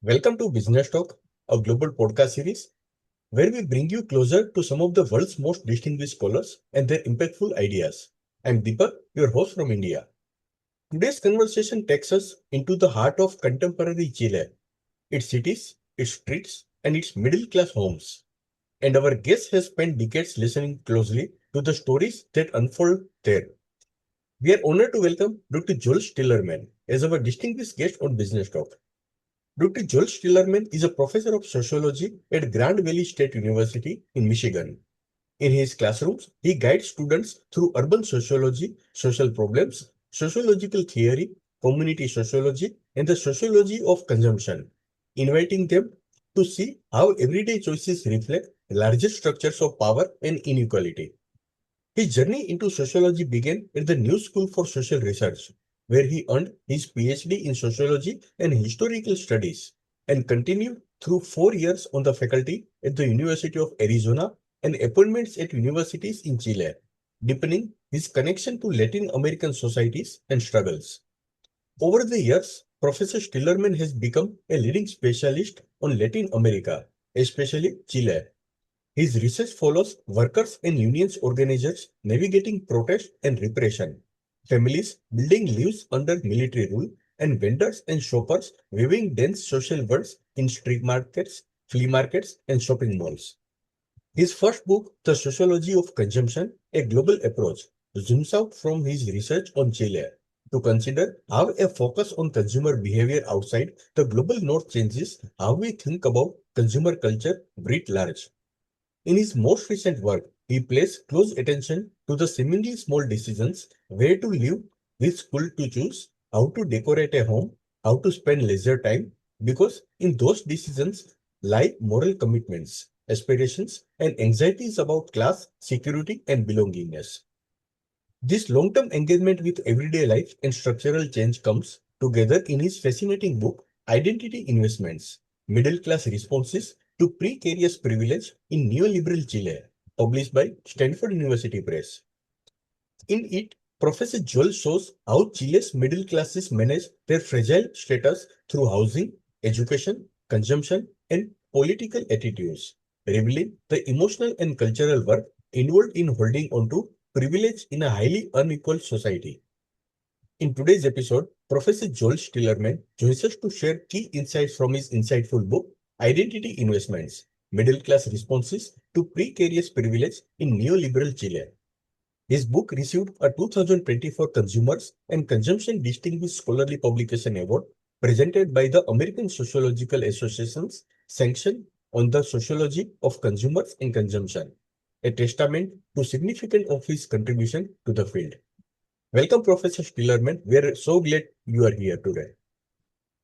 Welcome to Business Talk, a global podcast series where we bring you closer to some of the world's most distinguished scholars and their impactful ideas. I'm Deepak, your host from India. Today's conversation takes us into the heart of contemporary Chile, its cities, its streets, and its middle-class homes. And our guest has spent decades listening closely to the stories that unfold there. We are honored to welcome Dr. Joel Stillerman as our distinguished guest on Business Talk. Dr. Joel Stillerman is a professor of sociology at Grand Valley State University in Michigan. In his classrooms, he guides students through urban sociology, social problems, sociological theory, community sociology, and the sociology of consumption, inviting them to see how everyday choices reflect larger structures of power and inequality. His journey into sociology began at the New School for Social Research, where he earned his PhD in sociology and historical studies, and continued through 4 years on the faculty at the University of Arizona and appointments at universities in Chile, deepening his connection to Latin American societies and struggles. Over the years, Professor Stillerman has become a leading specialist on Latin America, especially Chile. His research follows workers and unions organizers navigating protest and repression, families building lives under military rule, and vendors and shoppers weaving dense social worlds in street markets, flea markets, and shopping malls. His first book, The Sociology of Consumption, a Global Approach, zooms out from his research on Chile to consider how a focus on consumer behavior outside the global north changes how we think about consumer culture writ large. In his most recent work, he pays close attention to the seemingly small decisions: where to live, which school to choose, how to decorate a home, how to spend leisure time, because in those decisions lie moral commitments, aspirations, and anxieties about class, security, and belongingness. This long-term engagement with everyday life and structural change comes together in his fascinating book, Identity Investments: Middle-Class Responses to Precarious Privilege in Neoliberal Chile, published by Stanford University Press. In it, Professor Joel shows how Chile's middle classes manage their fragile status through housing, education, consumption, and political attitudes, revealing the emotional and cultural work involved in holding on to privilege in a highly unequal society. In today's episode, Professor Joel Stillerman joins us to share key insights from his insightful book, Identity Investments: Middle Class Responses to Precarious Privilege in Neoliberal Chile. His book received a 2024 Consumers and Consumption Distinguished Scholarly Publication Award presented by the American Sociological Association's Sanction on the Sociology of Consumers and Consumption, a testament to significance of his contribution to the field. Welcome, Professor Stillerman. We are so glad you are here today.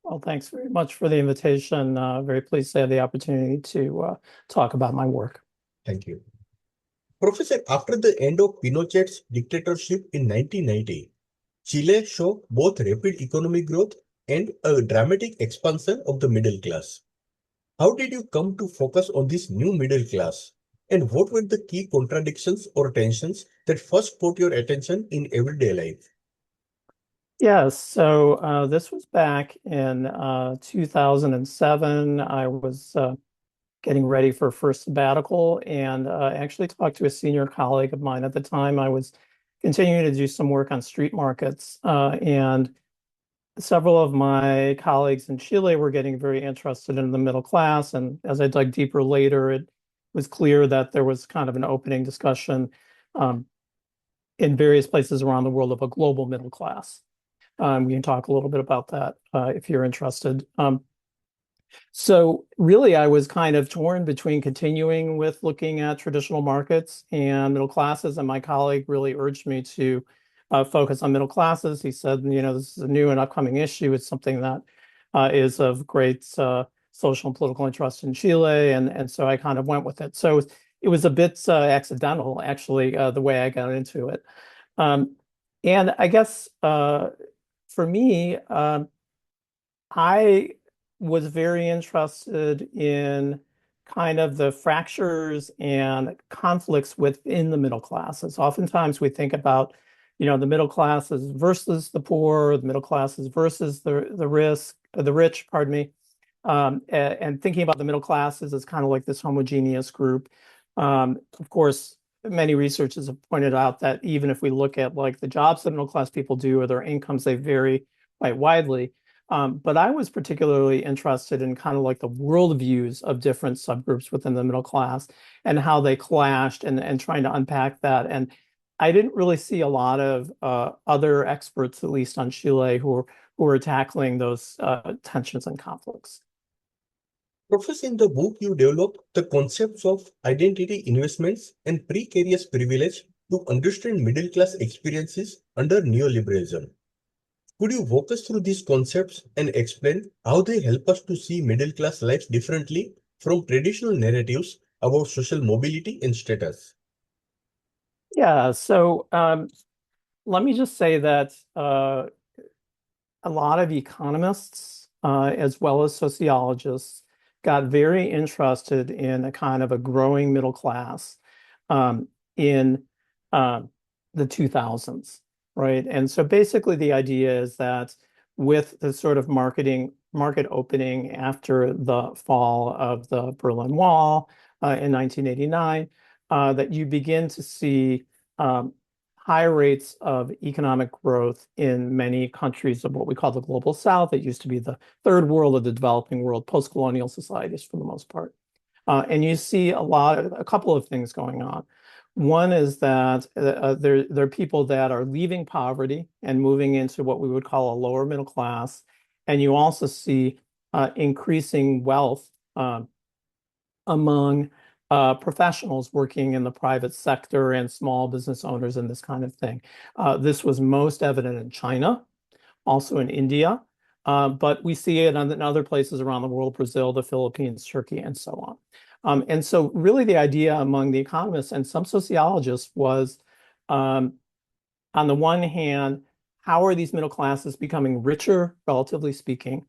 Well, thanks very much for the invitation. Very pleased to have the opportunity to talk about my work. Thank you. Professor, after the end of Pinochet's dictatorship in 1990, Chile saw both rapid economic growth and a dramatic expansion of the middle class. How did you come to focus on this new middle class? And what were the key contradictions or tensions that first caught your attention in everyday life? Yes, so this was back in 2007. I was getting ready for first sabbatical and actually talked to a senior colleague of mine at the time. I was continuing to do some work on street markets, and several of my colleagues in Chile were getting very interested in the middle class. And as I dug deeper later, it was clear that there was kind of an opening discussion in various places around the world of a global middle class. We can talk a little bit about that if you're interested. So really, I was kind of torn between continuing with looking at traditional markets and middle classes, and my colleague really urged me to focus on middle classes. He said, this is a new and upcoming issue. It's something that is of great social and political interest in Chile, and so I kind of went with it. So it was a bit accidental, actually, the way I got into it. And I guess for me, I was very interested in kind of the fractures and conflicts within the middle classes. Oftentimes we think about, the middle classes versus the poor, the middle classes versus the rich, pardon me. and thinking about the middle classes as kind of like this homogeneous group. Of course, many researchers have pointed out that even if we look at like the jobs that middle class people do or their incomes, they vary quite widely. But I was particularly interested in kind of like the worldviews of different subgroups within the middle class and how they clashed and trying to unpack that. And I didn't really see a lot of other experts, at least on Chile, who are tackling those tensions and conflicts. Professor, in the book, you develop the concepts of identity investments and precarious privilege to understand middle class experiences under neoliberalism. Could you walk us through these concepts and explain how they help us to see middle class lives differently from traditional narratives about social mobility and status? Yeah, so let me just say that a lot of economists, as well as sociologists, got very interested in a kind of a growing middle class in the 2000s, right? And so basically the idea is that with the sort of market opening after the fall of the Berlin Wall in 1989, that you begin to see um, high rates of economic growth in many countries of what we call the global south. It used to be the third world or the developing world, post-colonial societies for the most part. And you see a couple of things going on. One is that there are people that are leaving poverty and moving into what we would call a lower middle class. And you also see increasing wealth among professionals working in the private sector and small business owners and this kind of thing. This was most evident in China, also in India, but we see it in other places around the world, Brazil, the Philippines, Turkey, and so on. And so really the idea among the economists and some sociologists was, on the one hand, how are these middle classes becoming richer, relatively speaking?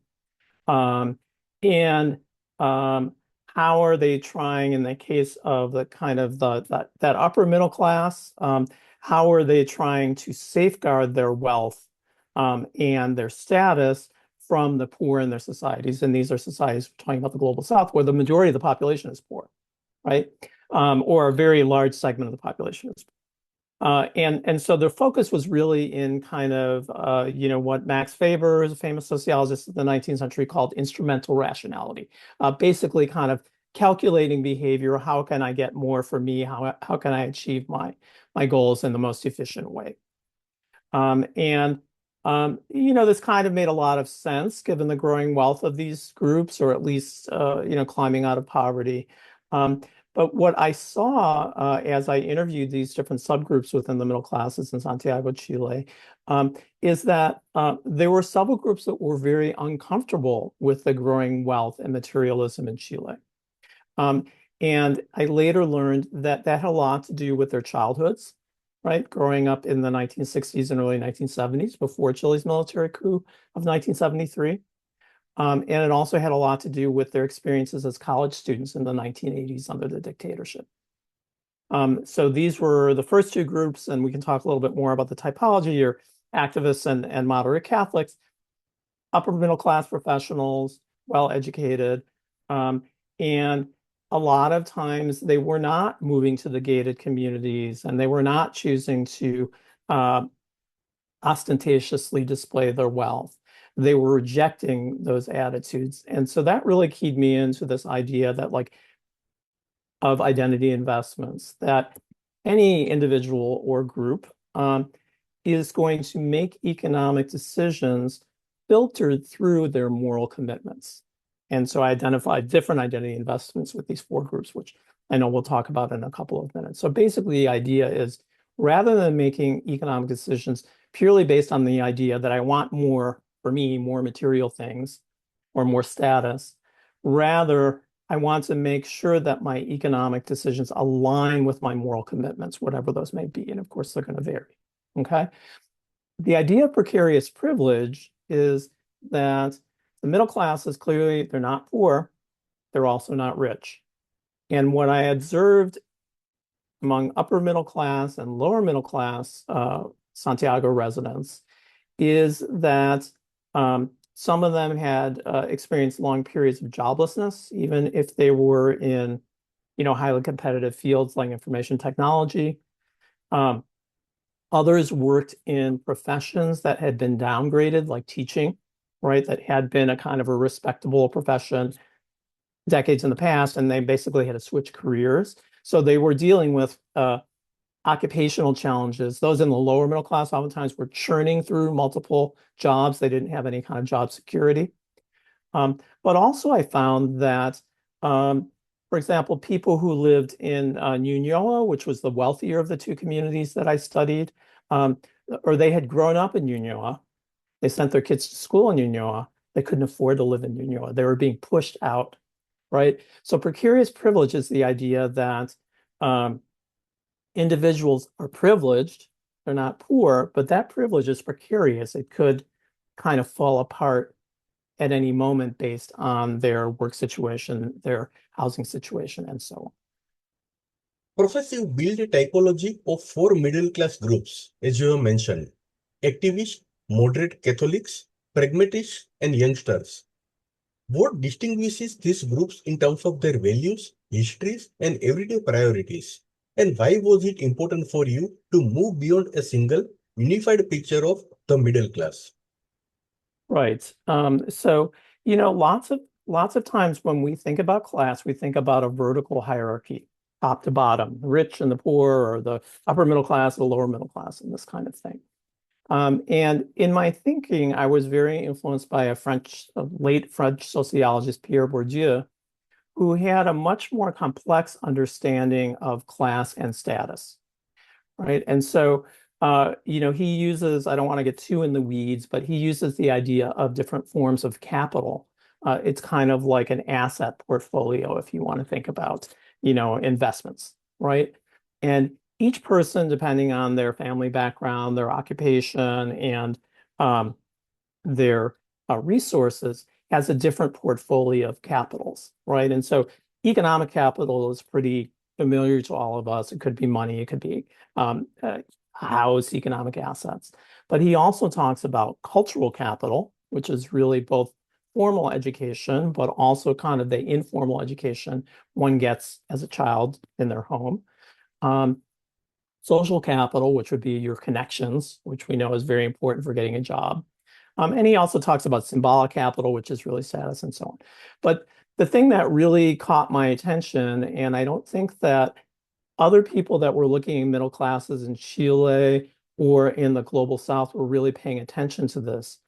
Um, and how are they trying, in the case of the kind of that upper middle class, how are they trying to safeguard their wealth and their status from the poor in their societies? And these are societies talking about the global south, where the majority of the population is poor, right? Or a very large segment of the population is poor. And so the focus was really in kind of what Max Weber, who's a famous sociologist of the 19th century, called instrumental rationality. Basically, kind of calculating behavior. How can I get more for me? How can I achieve my goals in the most efficient way? And this kind of made a lot of sense given the growing wealth of these groups, or at least climbing out of poverty. But what I saw as I interviewed these different subgroups within the middle classes in Santiago, Chile, is that there were several groups that were very uncomfortable with the growing wealth and materialism in Chile. And I later learned that that had a lot to do with their childhoods, right? Growing up in the 1960s and early 1970s before Chile's military coup of 1973. And it also had a lot to do with their experiences as college students in the 1980s under the dictatorship. So these were the first two groups, and we can talk a little bit more about the typology, or activists and moderate Catholics, upper middle class professionals, well-educated, and a lot of times they were not moving to the gated communities, and they were not choosing to ostentatiously display their wealth. They were rejecting those attitudes. And so that really keyed me into this idea that of identity investments, that any individual or group is going to make economic decisions filtered through their moral commitments. And so I identified different identity investments with these four groups, which I know we'll talk about in a couple of minutes. So basically the idea is, rather than making economic decisions purely based on the idea that I want more, for me, more material things or more status, rather I want to make sure that my economic decisions align with my moral commitments, whatever those may be. And of course, they're going to vary. Okay. The idea of precarious privilege is that the middle class is clearly, they're not poor, they're also not rich. And what I observed among upper middle class and lower middle class Santiago residents is that Some of them had experienced long periods of joblessness, even if they were in, highly competitive fields like information technology. Um, Others worked in professions that had been downgraded, like teaching, right? That had been a kind of a respectable profession decades in the past, and they basically had to switch careers. So they were dealing with occupational challenges. Those in the lower middle class oftentimes were churning through multiple jobs. They didn't have any kind of job security. But also I found that, for example, people who lived in Ñuñoa, which was the wealthier of the two communities that I studied, um, or they had grown up in Ñuñoa, they sent their kids to school in Ñuñoa, they couldn't afford to live in Ñuñoa. They were being pushed out, right? So precarious privilege is the idea that um, individuals are privileged, they're not poor, but that privilege is precarious. It could kind of fall apart at any moment based on their work situation, their housing situation, and so on. Professor, you build a typology of four middle class groups, as you have mentioned: activists, moderate Catholics, pragmatists, and youngsters. What distinguishes these groups in terms of their values, histories, and everyday priorities? And why was it important for you to move beyond a single, unified picture of the middle class? Right. So, lots of times when we think about class, we think about a vertical hierarchy, top to bottom, the rich and the poor, or the upper middle class, the lower middle class, and this kind of thing. And in my thinking, I was very influenced by a late French sociologist, Pierre Bourdieu, who had a much more complex understanding of class and status, right? And so, he uses, I don't want to get too in the weeds, but he uses the idea of different forms of capital. It's kind of like an asset portfolio, if you want to think about, investments, right? And each person, depending on their family background, their occupation, and their resources, has a different portfolio of capitals, right? And so economic capital is pretty familiar to all of us. It could be money, it could be house, economic assets. But he also talks about cultural capital, which is really both formal education, but also kind of the informal education one gets as a child in their home. Um, Social capital, which would be your connections, which we know is very important for getting a job. And he also talks about symbolic capital, which is really status and so on. But the thing that really caught my attention, and I don't think that other people that were looking at middle classes in Chile or in the global South were really paying attention to this,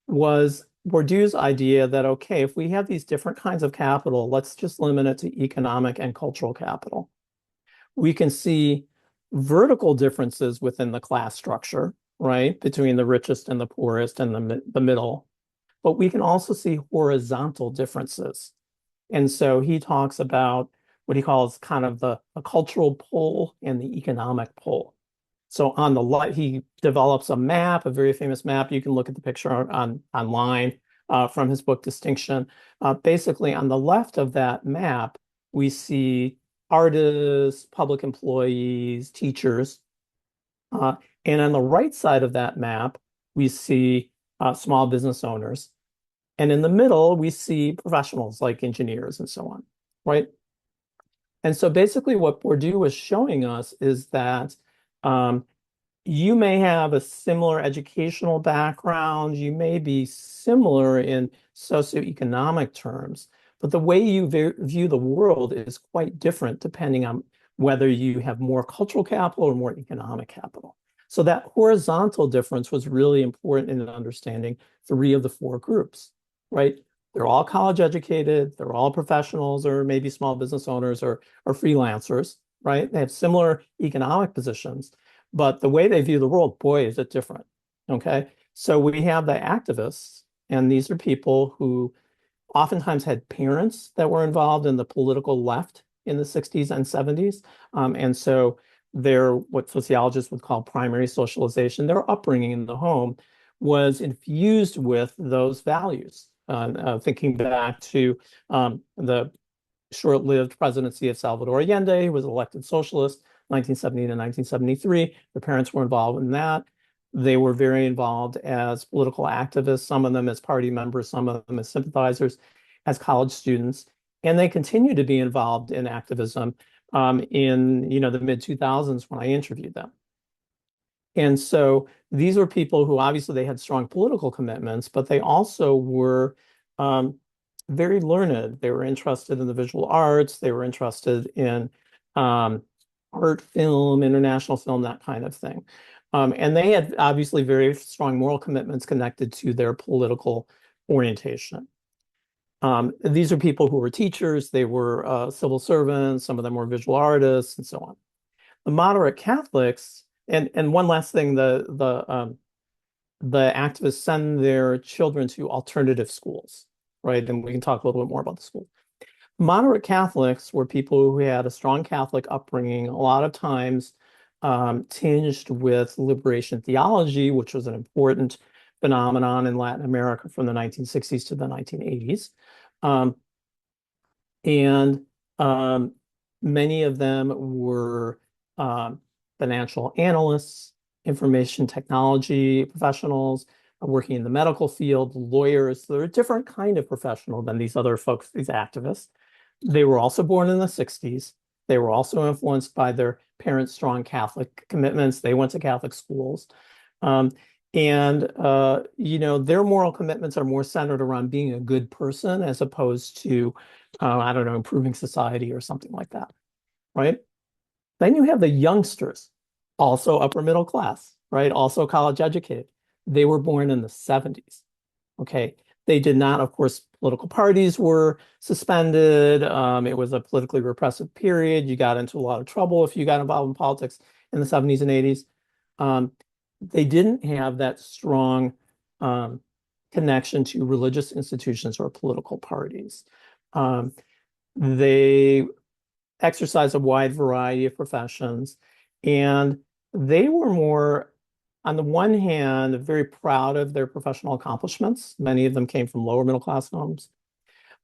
was Bourdieu's idea that, okay, if we have these different kinds of capital, let's just limit it to economic and cultural capital. We can see vertical differences within the class structure, right, between the richest and the poorest and the middle. But we can also see horizontal differences. And so he talks about what he calls kind of the cultural pole and the economic pole. So on the left, he develops a map, a very famous map. You can look at the picture online from his book Distinction. Basically, on the left of that map, we see artists, public employees, teachers. And on the right side of that map, we see small business owners. And in the middle, we see professionals like engineers and so on, right? And so basically what Bourdieu was showing us is that you may have a similar educational background, you may be similar in socioeconomic terms, but the way you view the world is quite different depending on whether you have more cultural capital or more economic capital. So that horizontal difference was really important in understanding three of the four groups, right? They're all college educated, they're all professionals or maybe small business owners or freelancers, right? They have similar economic positions, but the way they view the world, boy, is it different. Okay. So we have the activists, and these are people who oftentimes had parents that were involved in the political left in the 60s and 70s. And so their, what sociologists would call primary socialization, their upbringing in the home was infused with those values. Thinking back to the short-lived presidency of Salvador Allende, who was elected socialist 1970 to 1973. The parents were involved in that. They were very involved as political activists, some of them as party members, some of them as sympathizers, as college students, and they continue to be involved in activism in the mid 2000s when I interviewed them. And so these were people who obviously they had strong political commitments, but they also were very learned. They were interested in the visual arts. They were interested in art, film, international film, that kind of thing. And they had obviously very strong moral commitments connected to their political orientation. These are people who were teachers. They were civil servants. Some of them were visual artists, and so on. The moderate Catholics, and one last thing, the activists send their children to alternative schools, right? And we can talk a little bit more about the school. Moderate Catholics were people who had a strong Catholic upbringing, a lot of times tinged with liberation theology, which was an important phenomenon in Latin America from the 1960s to the 1980s. And many of them were financial analysts, information technology professionals, working in the medical field, lawyers. They're a different kind of professional than these other folks, these activists. They were also born in the 60s. They were also influenced by their parents' strong Catholic commitments. They went to Catholic schools. Their moral commitments are more centered around being a good person as opposed to, I don't know, improving society or something like that, right? Then you have the youngsters, also upper middle class, right? Also college educated. They were born in the 70s, okay? They did not, of course, political parties were suspended. It was a politically repressive period. You got into a lot of trouble if you got involved in politics in the 70s and 80s. They didn't have that strong connection to religious institutions or political parties. They exercised a wide variety of professions, and they were more, on the one hand, very proud of their professional accomplishments. Many of them came from lower middle class homes,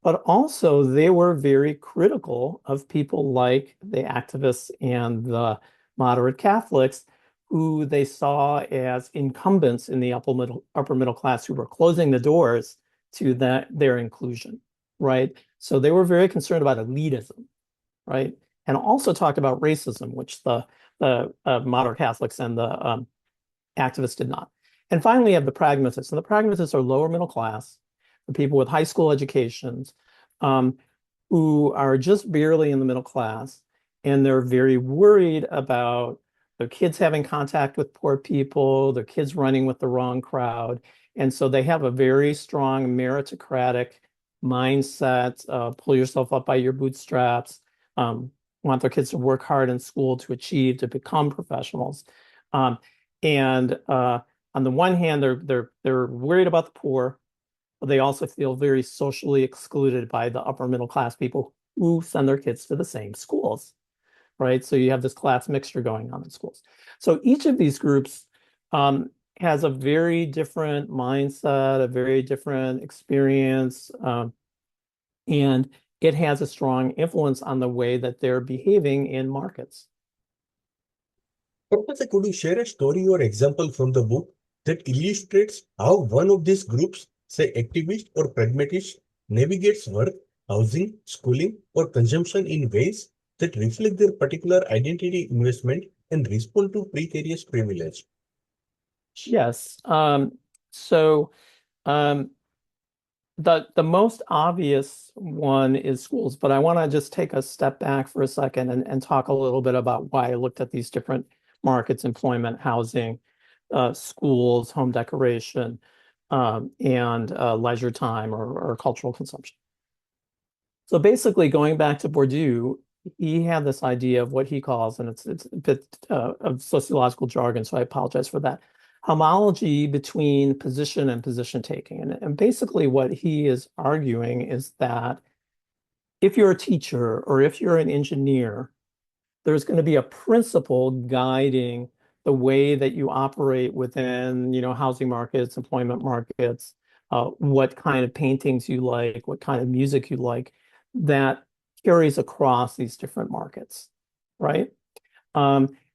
but also they were very critical of people like the activists and the moderate Catholics, who they saw as incumbents in the upper middle class who were closing the doors to their inclusion, right? So they were very concerned about elitism, right? And also talked about racism, which the moderate Catholics and the activists did not. And finally, you have the pragmatists. And the pragmatists are lower middle class, the people with high school educations, who are just barely in the middle class. And they're very worried about their kids having contact with poor people, their kids running with the wrong crowd. And so they have a very strong meritocratic mindset, pull yourself up by your bootstraps, want their kids to work hard in school to achieve, to become professionals. On the one hand, they're worried about the poor, but they also feel very socially excluded by the upper middle class people who send their kids to the same schools, right? So you have this class mixture going on in schools. So each of these groups has a very different mindset, a very different experience, and it has a strong influence on the way that they're behaving in markets. Professor, could you share a story or example from the book that illustrates how one of these groups, say activist or pragmatist, navigates work, housing, schooling, or consumption in ways that reflect their particular identity, investment, and respond to precarious privilege? Yes. So the most obvious one is schools, but I want to just take a step back for a second and talk a little bit about why I looked at these different markets: employment, housing, schools, home decoration, and leisure time or cultural consumption. So basically, going back to Bourdieu, he had this idea of what he calls, and it's a bit of sociological jargon, so I apologize for that, homology between position and position taking. And basically what he is arguing is that if you're a teacher or if you're an engineer, there's going to be a principle guiding the way that you operate within, housing markets, employment markets, what kind of paintings you like, what kind of music you like, that carries across these different markets, right?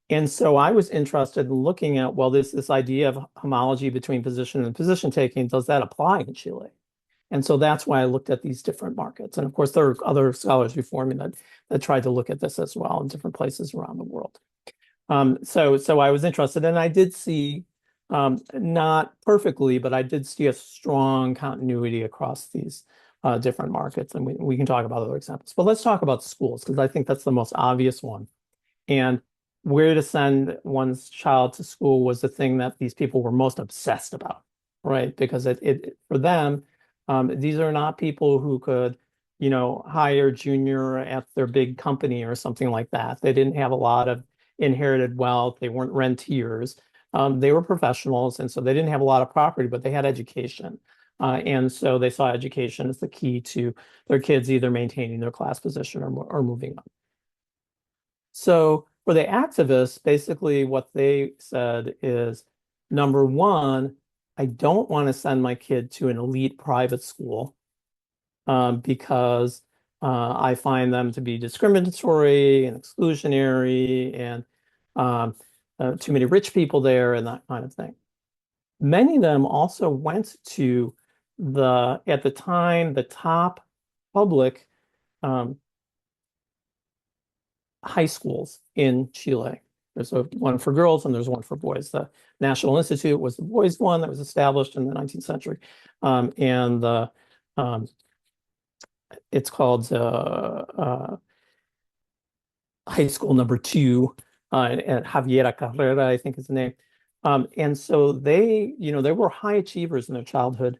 And so I was interested in looking at, well, this idea of homology between position and position taking, does that apply in Chile? And so that's why I looked at these different markets. And of course, there are other scholars before me that tried to look at this as well in different places around the world. So I was interested, and I did see, not perfectly, but I did see a strong continuity across these different markets. And we can talk about other examples. But let's talk about schools, because I think that's the most obvious one. And where to send one's child to school was the thing that these people were most obsessed about, right? Because it for them, these are not people who could, hire junior at their big company or something like that. They didn't have a lot of inherited wealth. They weren't rentiers. They were professionals, and so they didn't have a lot of property, but they had education. And so they saw education as the key to their kids either maintaining their class position or moving up. So for the activists, basically what they said is, number one, I don't want to send my kid to an elite private school because I find them to be discriminatory and exclusionary and too many rich people there and that kind of thing. Many of them also went to at the time, the top public um, high schools in Chile. There's one for girls and there's one for boys. The National Institute was the boys' one that was established in the 19th century. And it's called High School Number Two at Javiera Carrera, I think is the name. And so they were high achievers in their childhood,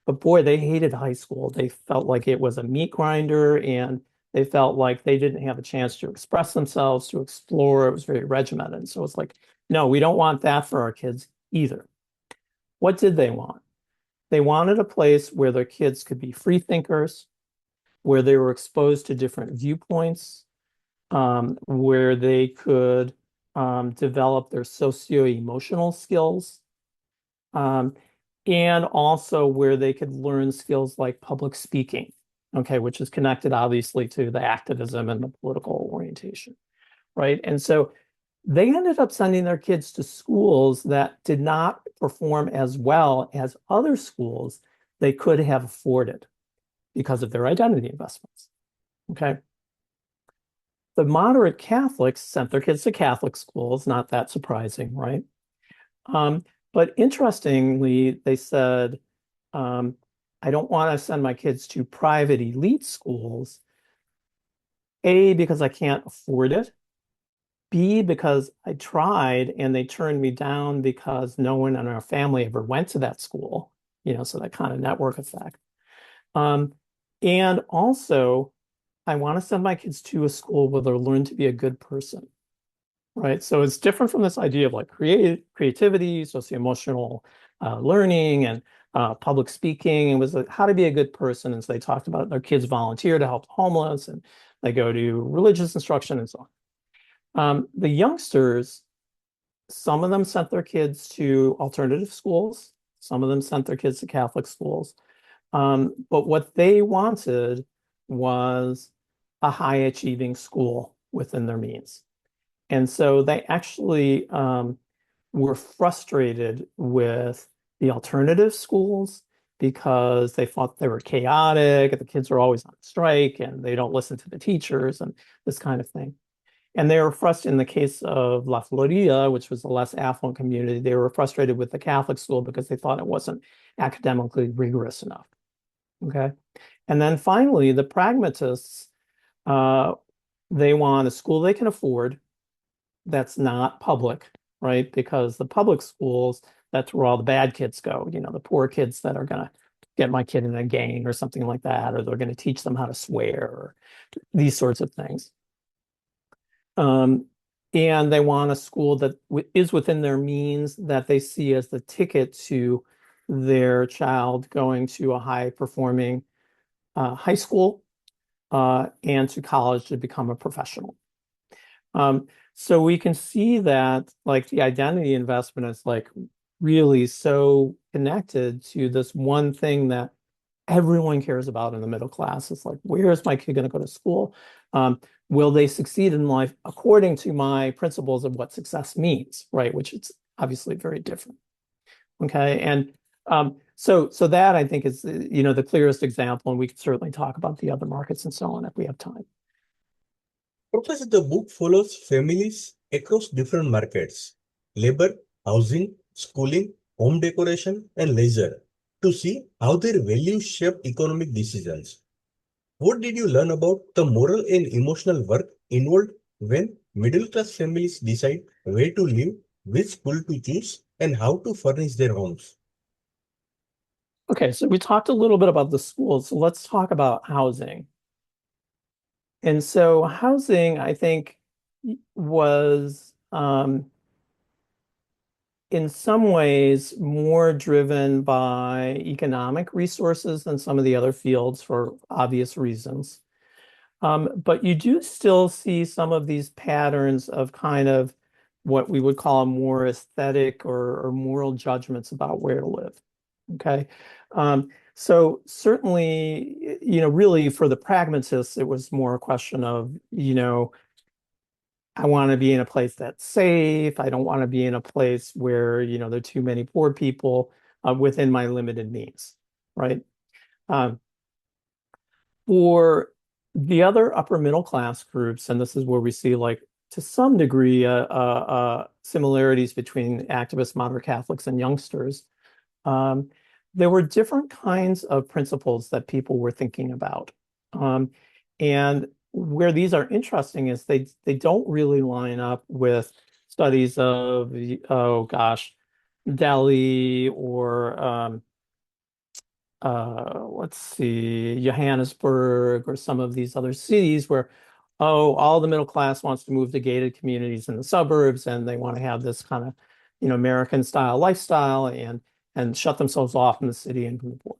but boy, they hated high school. They felt like it was a meat grinder, and they felt like they didn't have a chance to express themselves, to explore. It was very regimented. So it's like, no, we don't want that for our kids either. What did they want? They wanted a place where their kids could be free thinkers, where they were exposed to different viewpoints, where they could develop their socio-emotional skills, um, and also where they could learn skills like public speaking, okay, which is connected obviously to the activism and the political orientation, right? And so they ended up sending their kids to schools that did not perform as well as other schools they could have afforded because of their identity investments, okay? The moderate Catholics sent their kids to Catholic schools, not that surprising, right? But interestingly, they said, I don't want to send my kids to private elite schools, A, because I can't afford it, B, because I tried and they turned me down because no one in our family ever went to that school, so that kind of network effect. And also, I want to send my kids to a school where they'll learn to be a good person, right? So it's different from this idea of like creativity, socio-emotional learning, and public speaking. It was like how to be a good person. And so they talked about their kids volunteer to help the homeless, and they go to religious instruction and so on. The youngsters, some of them sent their kids to alternative schools. Some of them sent their kids to Catholic schools. But what they wanted was a high achieving school within their means. And so they actually were frustrated with the alternative schools because they thought they were chaotic, the kids are always on strike, and they don't listen to the teachers and this kind of thing. And they were frustrated in the case of La Florida, which was a less affluent community. They were frustrated with the Catholic school because they thought it wasn't academically rigorous enough. Okay. And then finally, the pragmatists, they want a school they can afford that's not public, right? Because the public schools, that's where all the bad kids go, the poor kids that are going to get my kid in a gang or something like that, or they're going to teach them how to swear, or these sorts of things. And they want a school that is within their means, that they see as the ticket to their child going to a high performing high school and to college to become a professional. So we can see that like the identity investment is like really so connected to this one thing that everyone cares about in the middle class. It's like, where is my kid going to go to school? will they succeed in life according to my principles of what success means, right? Which is obviously very different. Okay, and so that I think is the clearest example, and we could certainly talk about the other markets and so on if we have time. Professor, the book follows families across different markets, labor, housing, schooling, home decoration, and leisure, to see how their values shape economic decisions. What did you learn about the moral and emotional work involved when middle class families decide where to live, which school to choose, and how to furnish their homes? Okay, so we talked a little bit about the schools, so let's talk about housing. And so housing, I think, was in some ways more driven by economic resources than some of the other fields for obvious reasons. But you do still see some of these patterns of kind of what we would call more aesthetic or moral judgments about where to live. Okay. So certainly, really for the pragmatists, it was more a question of, I want to be in a place that's safe. I don't want to be in a place where, there are too many poor people within my limited means, right? Um, for the other upper middle class groups, and this is where we see, like, to some degree, similarities between activist moderate Catholics and youngsters. Um, there were different kinds of principles that people were thinking about. And where these are interesting is they don't really line up with studies of, oh gosh, Delhi or let's see, Johannesburg or some of these other cities where, oh, all the middle class wants to move to gated communities in the suburbs and they want to have this kind of, American style lifestyle and shut themselves off in the city and from the poor.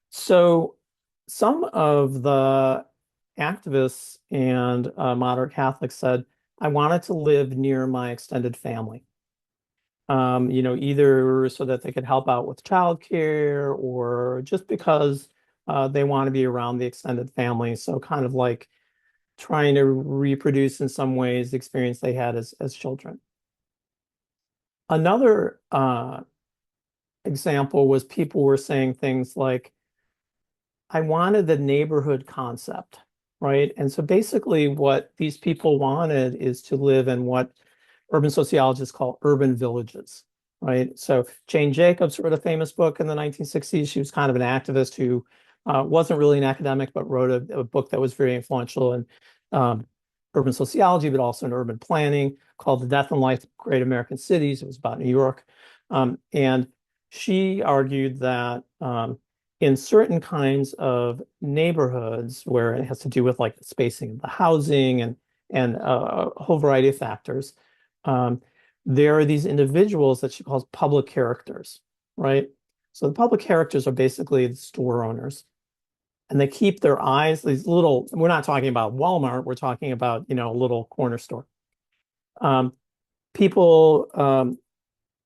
So some of the activists and moderate Catholics said, I wanted to live near my extended family. Either so that they could help out with childcare or just because they want to be around the extended family. So kind of like trying to reproduce in some ways the experience they had as children. Another example was people were saying things like, I wanted the neighborhood concept, right? And so basically what these people wanted is to live in what urban sociologists call urban villages, right? So Jane Jacobs wrote a famous book in the 1960s. She was kind of an activist who wasn't really an academic, but wrote a book that was very influential in urban sociology, but also in urban planning, called The Death and Life of Great American Cities. It was about New York. And she argued that in certain kinds of neighborhoods where it has to do with like the spacing of the housing and a whole variety of factors, there are these individuals that she calls public characters, right? So the public characters are basically the store owners. And they keep their eyes, these little, we're not talking about Walmart, we're talking about, a little corner store. People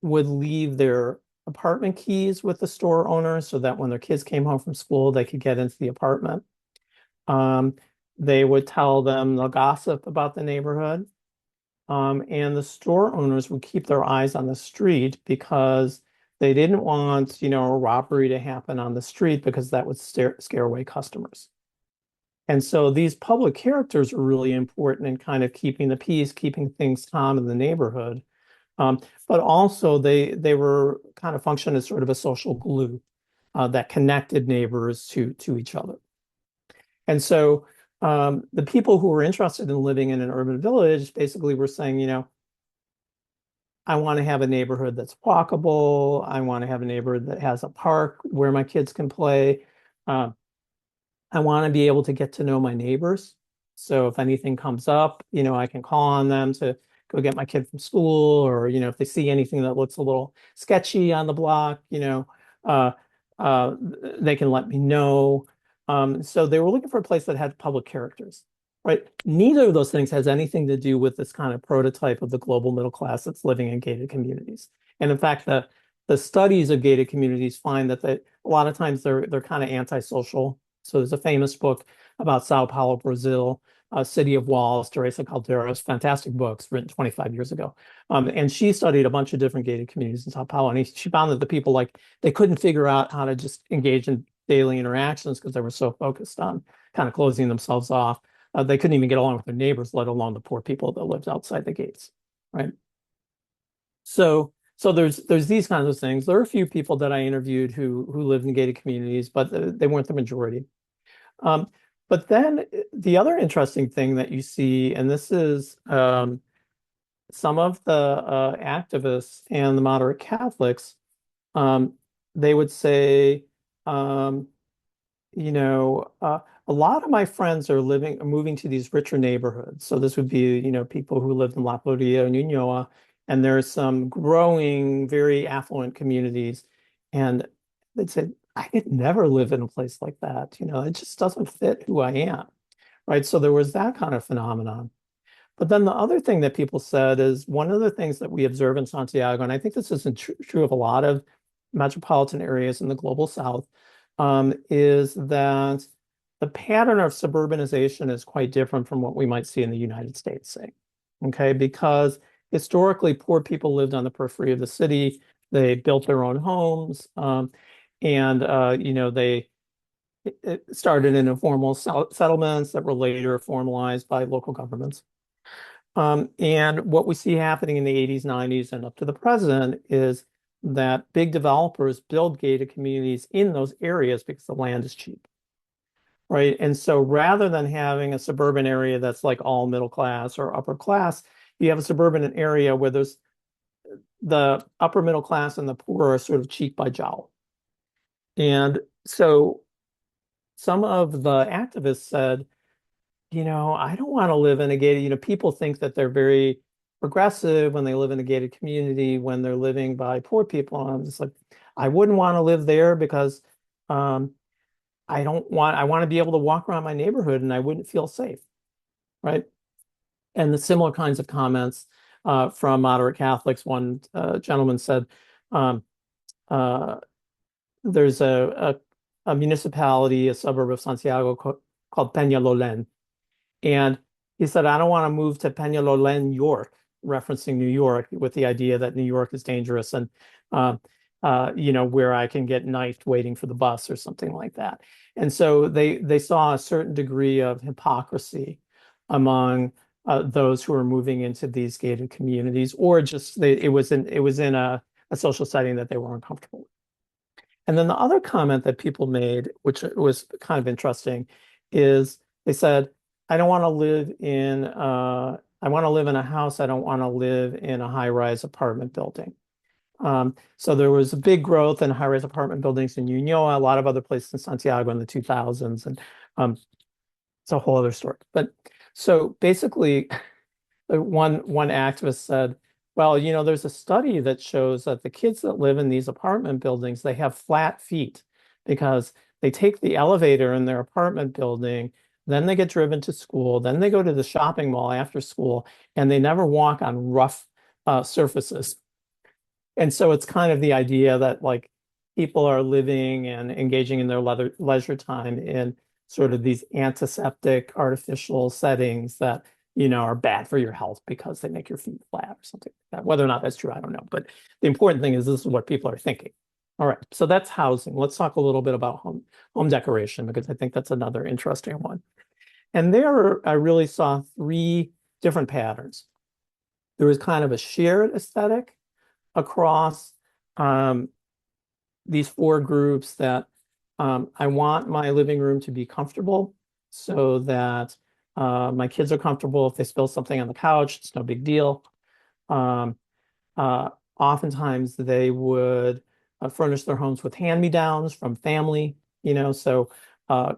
would leave their apartment keys with the store owner so that when their kids came home from school, they could get into the apartment. They would tell them the gossip about the neighborhood. And the store owners would keep their eyes on the street because they didn't want, a robbery to happen on the street because that would scare away customers. And so these public characters are really important in kind of keeping the peace, keeping things calm in the neighborhood. But also they were kind of function as sort of a social glue that connected neighbors to each other. And so the people who were interested in living in an urban village basically were saying, I want to have a neighborhood that's walkable. I want to have a neighborhood that has a park where my kids can play. I want to be able to get to know my neighbors. So if anything comes up, I can call on them to go get my kid from school, or, if they see anything that looks a little sketchy on the block, uh, they can let me know. So they were looking for a place that had public characters, right? Neither of those things has anything to do with this kind of prototype of the global middle class that's living in gated communities. And in fact, the studies of gated communities find that a lot of times they're kind of antisocial. So there's a famous book about Sao Paulo, Brazil, City of Walls, Teresa Calderos, fantastic books written 25 years ago. And she studied a bunch of different gated communities in Sao Paulo. And she found that the people, like, they couldn't figure out how to just engage in daily interactions because they were so focused on kind of closing themselves off. They couldn't even get along with their neighbors, let alone the poor people that lived outside the gates, right? So there's these kinds of things. There are a few people that I interviewed who lived in gated communities, but they weren't the majority. Um, but then the other interesting thing that you see, and this is some of the activists and the moderate Catholics, um, they would say, um, you know, a lot of my friends are moving to these richer neighborhoods. So this would be, people who lived in La Florida and Ñuñoa, and there's some growing, very affluent communities. And they'd say, I could never live in a place like that. It just doesn't fit who I am, right? So there was that kind of phenomenon. But then the other thing that people said is one of the things that we observe in Santiago, and I think this isn't true of a lot of metropolitan areas in the global South, is that the pattern of suburbanization is quite different from what we might see in the United States, say. Okay, because historically poor people lived on the periphery of the city. They built their own homes, and they it started in informal settlements that were later formalized by local governments. And what we see happening in the 80s, 90s, and up to the present is that big developers build gated communities in those areas because the land is cheap, right? And so rather than having a suburban area that's like all middle class or upper class, you have a suburban area where there's the upper middle class and the poor are sort of cheek by jowl. And so some of the activists said, I don't want to live in a gated, people think that they're very progressive when they live in a gated community, when they're living by poor people. And I'm just like, I wouldn't want to live there because um, I want to be able to walk around my neighborhood and I wouldn't feel safe, right? And the similar kinds of comments from moderate Catholics. One gentleman said, um, uh, there's a municipality, a suburb of Santiago called Peñalolén. And he said, I don't want to move to Peñalolén, New York, referencing New York with the idea that New York is dangerous and, where I can get knifed waiting for the bus or something like that. And so they saw a certain degree of hypocrisy among those who are moving into these gated communities, or just it was in a social setting that they were uncomfortable with. And then the other comment that people made, which was kind of interesting, is they said, I don't want to live in I want to live in a house. I don't want to live in a high-rise apartment building. So there was a big growth in high-rise apartment buildings in Ñuñoa, a lot of other places in Santiago in the 2000s, and it's a whole other story. But so basically, one activist said, well, there's a study that shows that the kids that live in these apartment buildings, they have flat feet because they take the elevator in their apartment building, then they get driven to school, then they go to the shopping mall after school, and they never walk on rough surfaces. And so it's kind of the idea that, like, people are living and engaging in their leisure time in sort of these antiseptic artificial settings that are bad for your health because they make your feet flat or something like that. Whether or not that's true, I don't know. But the important thing is this is what people are thinking. All right, so that's housing. Let's talk a little bit about home decoration, because I think that's another interesting one. And there I really saw three different patterns. There was kind of a shared aesthetic across these four groups that I want my living room to be comfortable so that my kids are comfortable. If they spill something on the couch, it's no big deal. Um, Oftentimes they would furnish their homes with hand-me-downs from family, so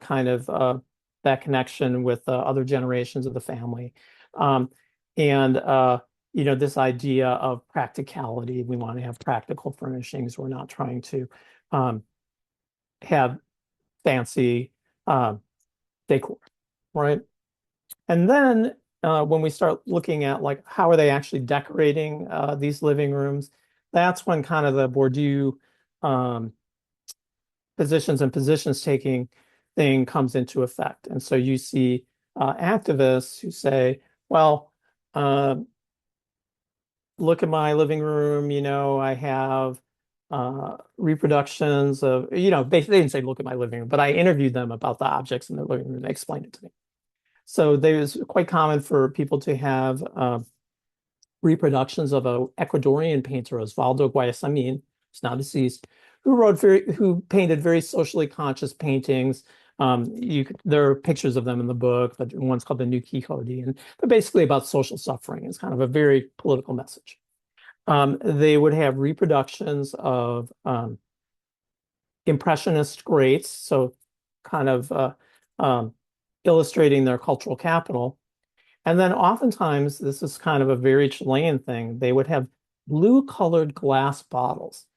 kind of that connection with other generations of the family. And this idea of practicality. We want to have practical furnishings. We're not trying to have fancy decor, right? And then when we start looking at, like, how are they actually decorating these living rooms, that's when kind of the Bourdieu positions taking thing comes into effect. And so you see activists who say, well, uh, look at my living room, I have reproductions of, they didn't say look at my living room, but I interviewed them about the objects in their living room. They explained it to me. So it was quite common for people to have reproductions of an Ecuadorian painter, Osvaldo Guayasamín, who's now deceased, who painted very socially conscious paintings. There are pictures of them in the book, but one's called the New Quixote, and they're basically about social suffering. It's kind of a very political message. They would have reproductions of impressionist greats, so kind of um, illustrating their cultural capital. And then oftentimes, this is kind of a very Chilean thing, they would have blue-colored glass bottles.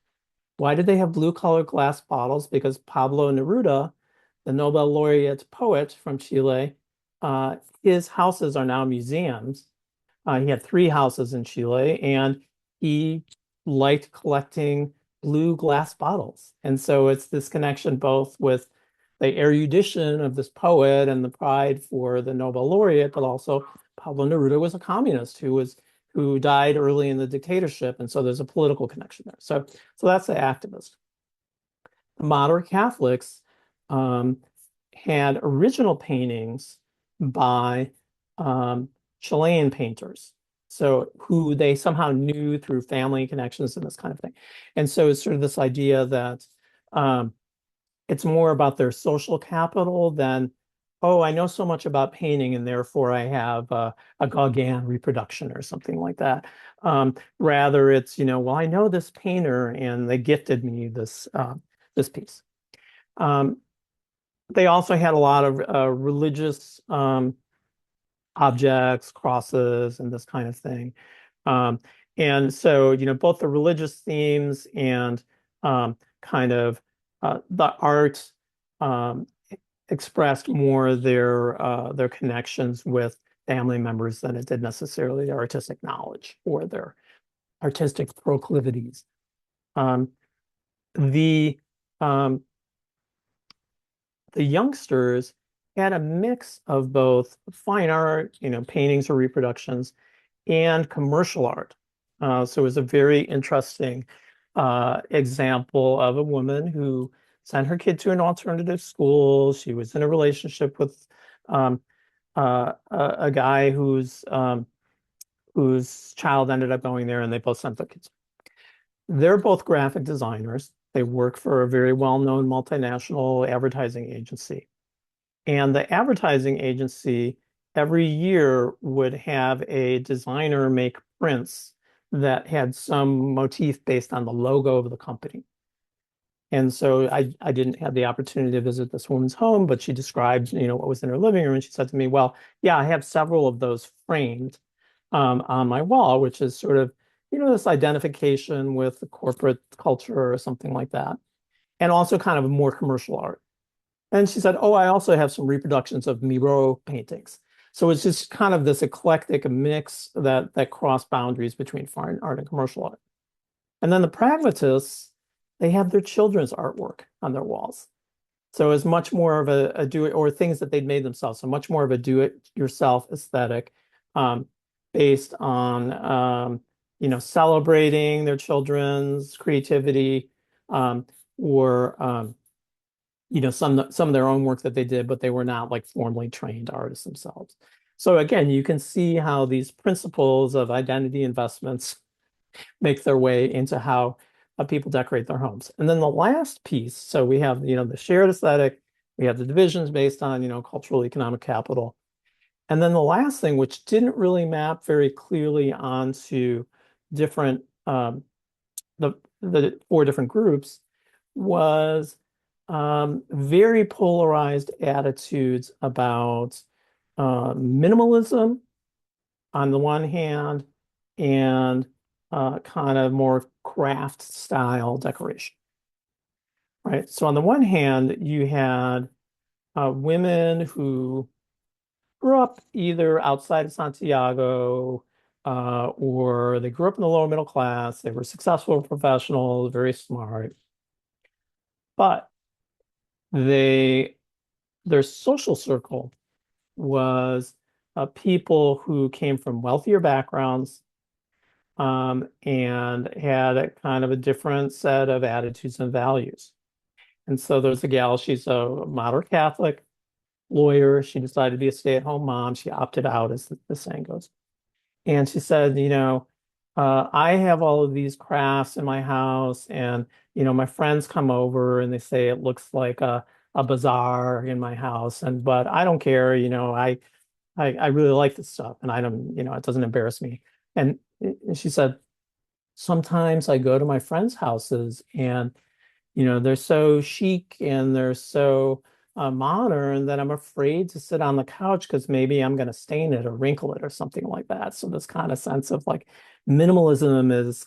Why did they have blue-colored glass bottles? Because Pablo Neruda, the Nobel laureate poet from Chile, his houses are now museums. He had 3 houses in Chile, and he liked collecting blue glass bottles. And so it's this connection both with the erudition of this poet and the pride for the Nobel laureate, but also Pablo Neruda was a communist who died early in the dictatorship, and so there's a political connection there. So that's the activist. The moderate Catholics um, had original paintings by Chilean painters, so who they somehow knew through family connections and this kind of thing. And so it's sort of this idea that it's more about their social capital than, oh, I know so much about painting and therefore I have a Gauguin reproduction or something like that. Rather, it's, well, I know this painter and they gifted me this piece. They also had a lot of religious objects, crosses, and this kind of thing. And so, both the religious themes and kind of the art expressed more their connections with family members than it did necessarily their artistic knowledge or their artistic proclivities. Um, the um, the youngsters had a mix of both fine art, paintings or reproductions, and commercial art. So it was a very interesting example of a woman who sent her kid to an alternative school. She was in a relationship with um, a guy whose child ended up going there, and they both sent their kids. They're both graphic designers. They work for a very well-known multinational advertising agency. And the advertising agency every year would have a designer make prints that had some motif based on the logo of the company. And so I didn't have the opportunity to visit this woman's home, but she described, what was in her living room. And she said to me, well, yeah, I have several of those framed on my wall, which is sort of, this identification with the corporate culture or something like that. And also kind of more commercial art. And she said, oh, I also have some reproductions of Miro paintings. So it's just kind of this eclectic mix that cross boundaries between fine art and commercial art. And then the pragmatists, they have their children's artwork on their walls. So it's much more of a do it, or things that they'd made themselves. So much more of a do it yourself aesthetic, based on celebrating their children's creativity, or some of their own work that they did, but they were not like formally trained artists themselves. So again, you can see how these principles of identity investments make their way into how people decorate their homes. And then the last piece, so we have, the shared aesthetic, we have the divisions based on, cultural economic capital. And then the last thing, which didn't really map very clearly onto different, the 4 different groups, was very polarized attitudes about minimalism on the one hand and kind of more craft style decoration. Right. So on the one hand, you had women who grew up either outside of Santiago or they grew up in the lower middle class. They were successful professionals, very smart, but their social circle was people who came from wealthier backgrounds and had a kind of a different set of attitudes and values. And so there's a gal, she's a moderate Catholic lawyer. She decided to be a stay-at-home mom. She opted out, as the saying goes. And she said, I have all of these crafts in my house, and my friends come over and they say it looks like a bazaar in my house, but I don't care. I really like this stuff, and I don't, it doesn't embarrass me. And she said, sometimes I go to my friends' houses and they're so chic and they're so modern that I'm afraid to sit on the couch because maybe I'm going to stain it or wrinkle it or something like that. So this kind of sense of like minimalism is,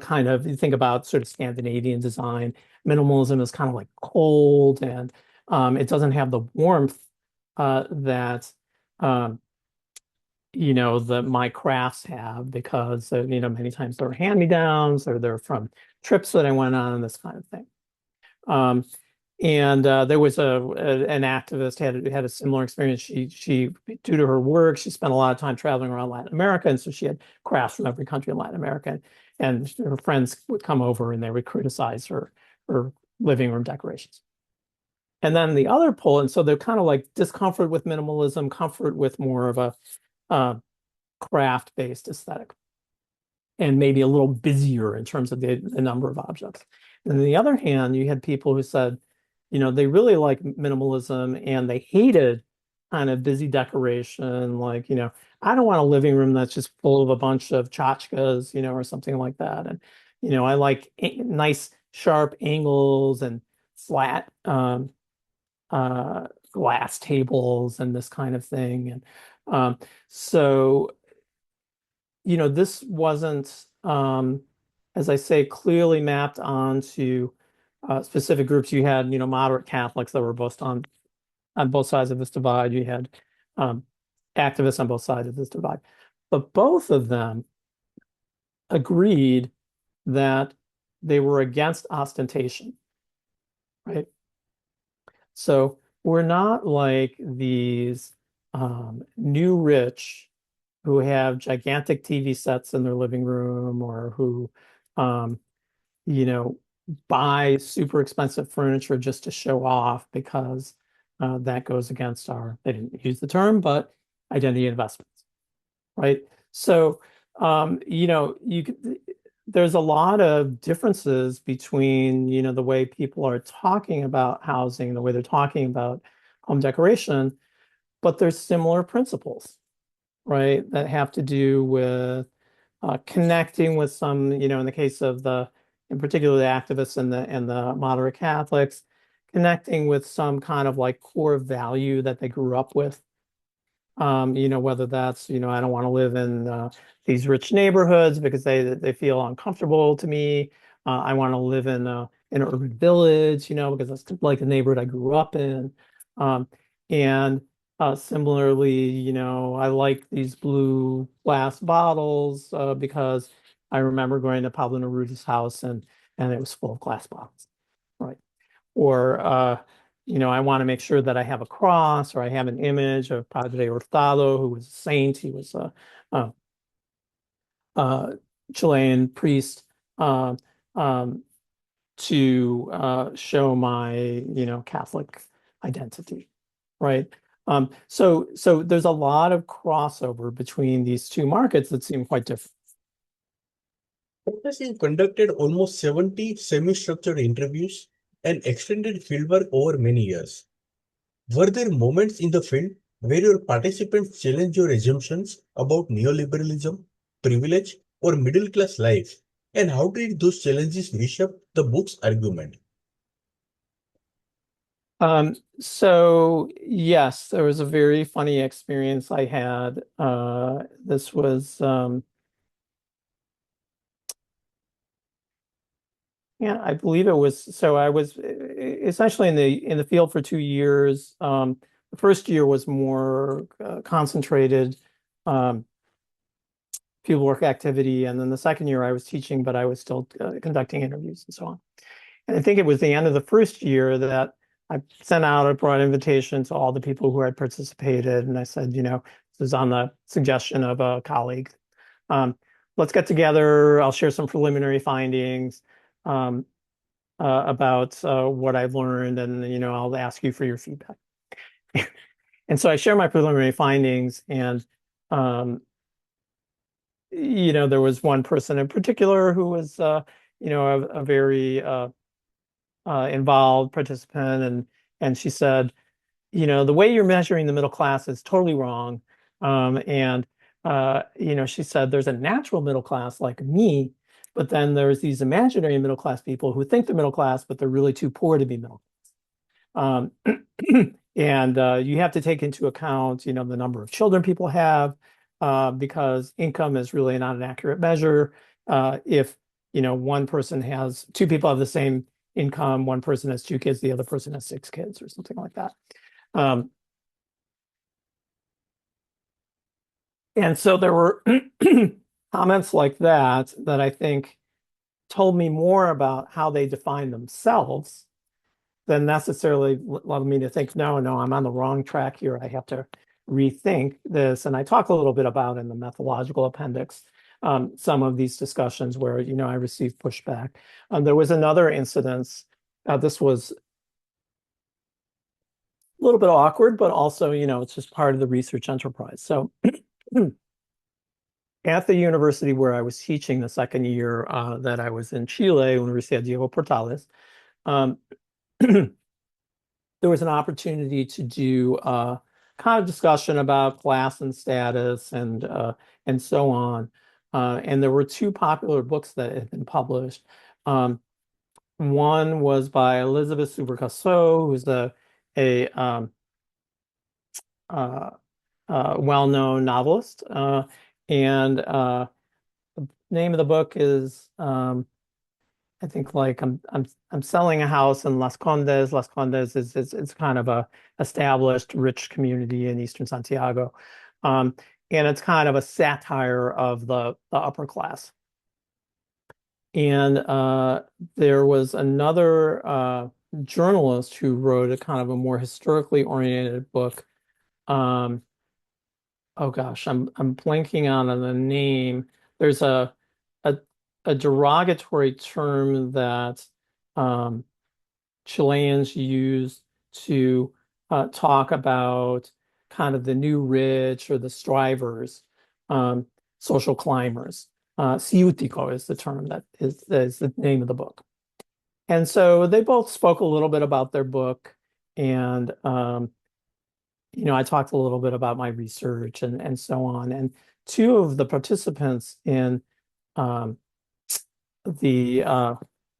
kind of, you think about sort of Scandinavian design, minimalism is kind of like cold and it doesn't have the warmth that um, that my crafts have because many times they're hand-me-downs or they're from trips that I went on and this kind of thing. Um, and there was an activist had a similar experience. She due to her work, she spent a lot of time traveling around Latin America, and so she had crafts from every country in Latin America. And her friends would come over and they would criticize her living room decorations. And then the other pole, and so they're kind of like discomfort with minimalism, comfort with more of a uh, craft-based aesthetic, and maybe a little busier in terms of the number of objects. And on the other hand, you had people who said, they really like minimalism and they hated kind of busy decoration. Like, I don't want a living room that's just full of a bunch of tchotchkes, or something like that. And, I like nice, sharp angles and flat uh, glass tables and this kind of thing. And so this wasn't, as I say, clearly mapped onto specific groups. You had, moderate Catholics that were both on both sides of this divide. You had um, activists on both sides of this divide. But both of them agreed that they were against ostentation, right? So we're not like these new rich who have gigantic TV sets in their living room or who, um, you know, buy super expensive furniture just to show off because that goes against they didn't use the term, but identity investments, right? So, there's a lot of differences between, the way people are talking about housing, the way they're talking about home decoration, but there's similar principles, right, that have to do with connecting with some, in the case of in particular, the activists and the moderate Catholics, connecting with some kind of like core value that they grew up with. Whether that's, I don't want to live in these rich neighborhoods because they feel uncomfortable to me. I want to live in an urban village, because that's like the neighborhood I grew up in. And similarly, I like these blue glass bottles because I remember going to Pablo Neruda's house and it was full of glass bottles, right? Or I want to make sure that I have a cross or I have an image of Padre Hurtado, who was a saint. He was a, a Chilean priest uh, um, to show my, Catholic identity, right? So there's a lot of crossover between these two markets that seem quite different. Professor, you conducted almost 70 semi-structured interviews and extended fieldwork over many years. Were there moments in the field where your participants challenged your assumptions about neoliberalism, privilege, or middle class life? And how did those challenges reshape the book's argument? So yes, there was a very funny experience I had. This was yeah, I believe it was. So I was essentially in the field for 2 years. The first year was more concentrated fieldwork activity, and then the second year I was teaching, but I was still conducting interviews and so on. And I think it was the end of the first year that I sent out a broad invitation to all the people who had participated, and I said, this is on the suggestion of a colleague. Let's get together. I'll share some preliminary findings um, about what I've learned, and I'll ask you for your feedback. And so I share my preliminary findings, and there was one person in particular who was a very involved participant, and she said, the way you're measuring the middle class is totally wrong. And she said there's a natural middle class like me, but then there's these imaginary middle class people who think they're middle class, but they're really too poor to be middle class. And you have to take into account, the number of children people have, because income is really not an accurate measure. If one person has two people have the same income, one person has two kids, the other person has six kids, or something like that. And so there were comments like that I think told me more about how they define themselves than necessarily led me to think, no, I'm on the wrong track here. I have to rethink this. And I talk a little bit about in the methodological appendix some of these discussions where, I received pushback. There was another incident. This was a little bit awkward, but also, it's just part of the research enterprise. So at the university where I was teaching the second year that I was in Chile, Universidad Diego Portales, there was an opportunity to do kind of discussion about class and status and so on. And there were two popular books that had been published. One was by Elizabeth Subercaseaux, who's a well-known novelist, and the name of the book is I think like I'm selling a house in Las Condes. Las Condes is it's kind of a established rich community in Eastern Santiago, and it's kind of a satire of the upper class. And there was another journalist who wrote a kind of a more historically oriented book. Oh gosh, I'm blanking on the name. There's a, a derogatory term that Chileans use to talk about kind of the new rich or the strivers, social climbers. Ciútico is the term that is the name of the book. And so they both spoke a little bit about their book, and I talked a little bit about my research and so on. And two of the participants in the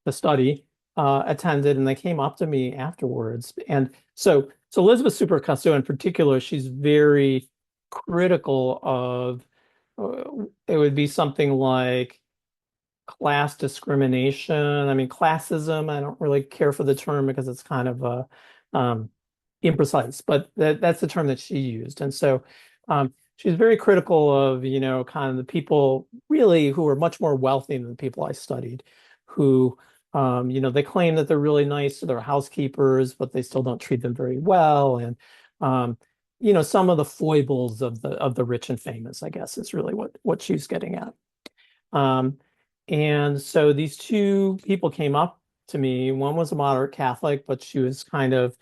study attended, and they came up to me afterwards. And so Elizabeth Subercaseaux in particular, she's very critical of it would be something like class discrimination. I mean, classism, I don't really care for the term because it's kind of imprecise, but that's the term that she used. And so she's very critical of, kind of the people really who are much more wealthy than the people I studied, who, they claim that they're really nice to their housekeepers, but they still don't treat them very well. And, some of the foibles of the rich and famous, I guess, is really what she's getting at. And so these two people came up to me. One was a moderate Catholic, but she was kind of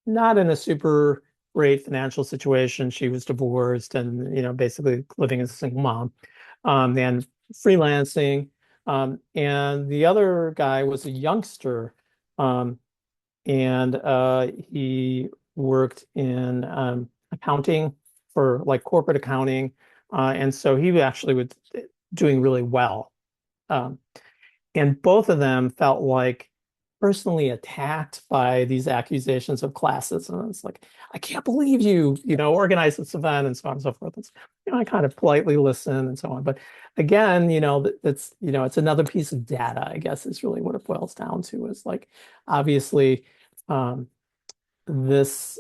not in a super great financial situation. She was divorced and, basically living as a single mom, and freelancing. And the other guy was a youngster, and he worked in accounting for like corporate accounting. And so he actually was doing really well. And both of them felt like personally attacked by these accusations of classism. It's like, I can't believe you, organized this event and so on and so forth. It's, I kind of politely listen and so on. But again, it's another piece of data, I guess, is really what it boils down to, is like, obviously, this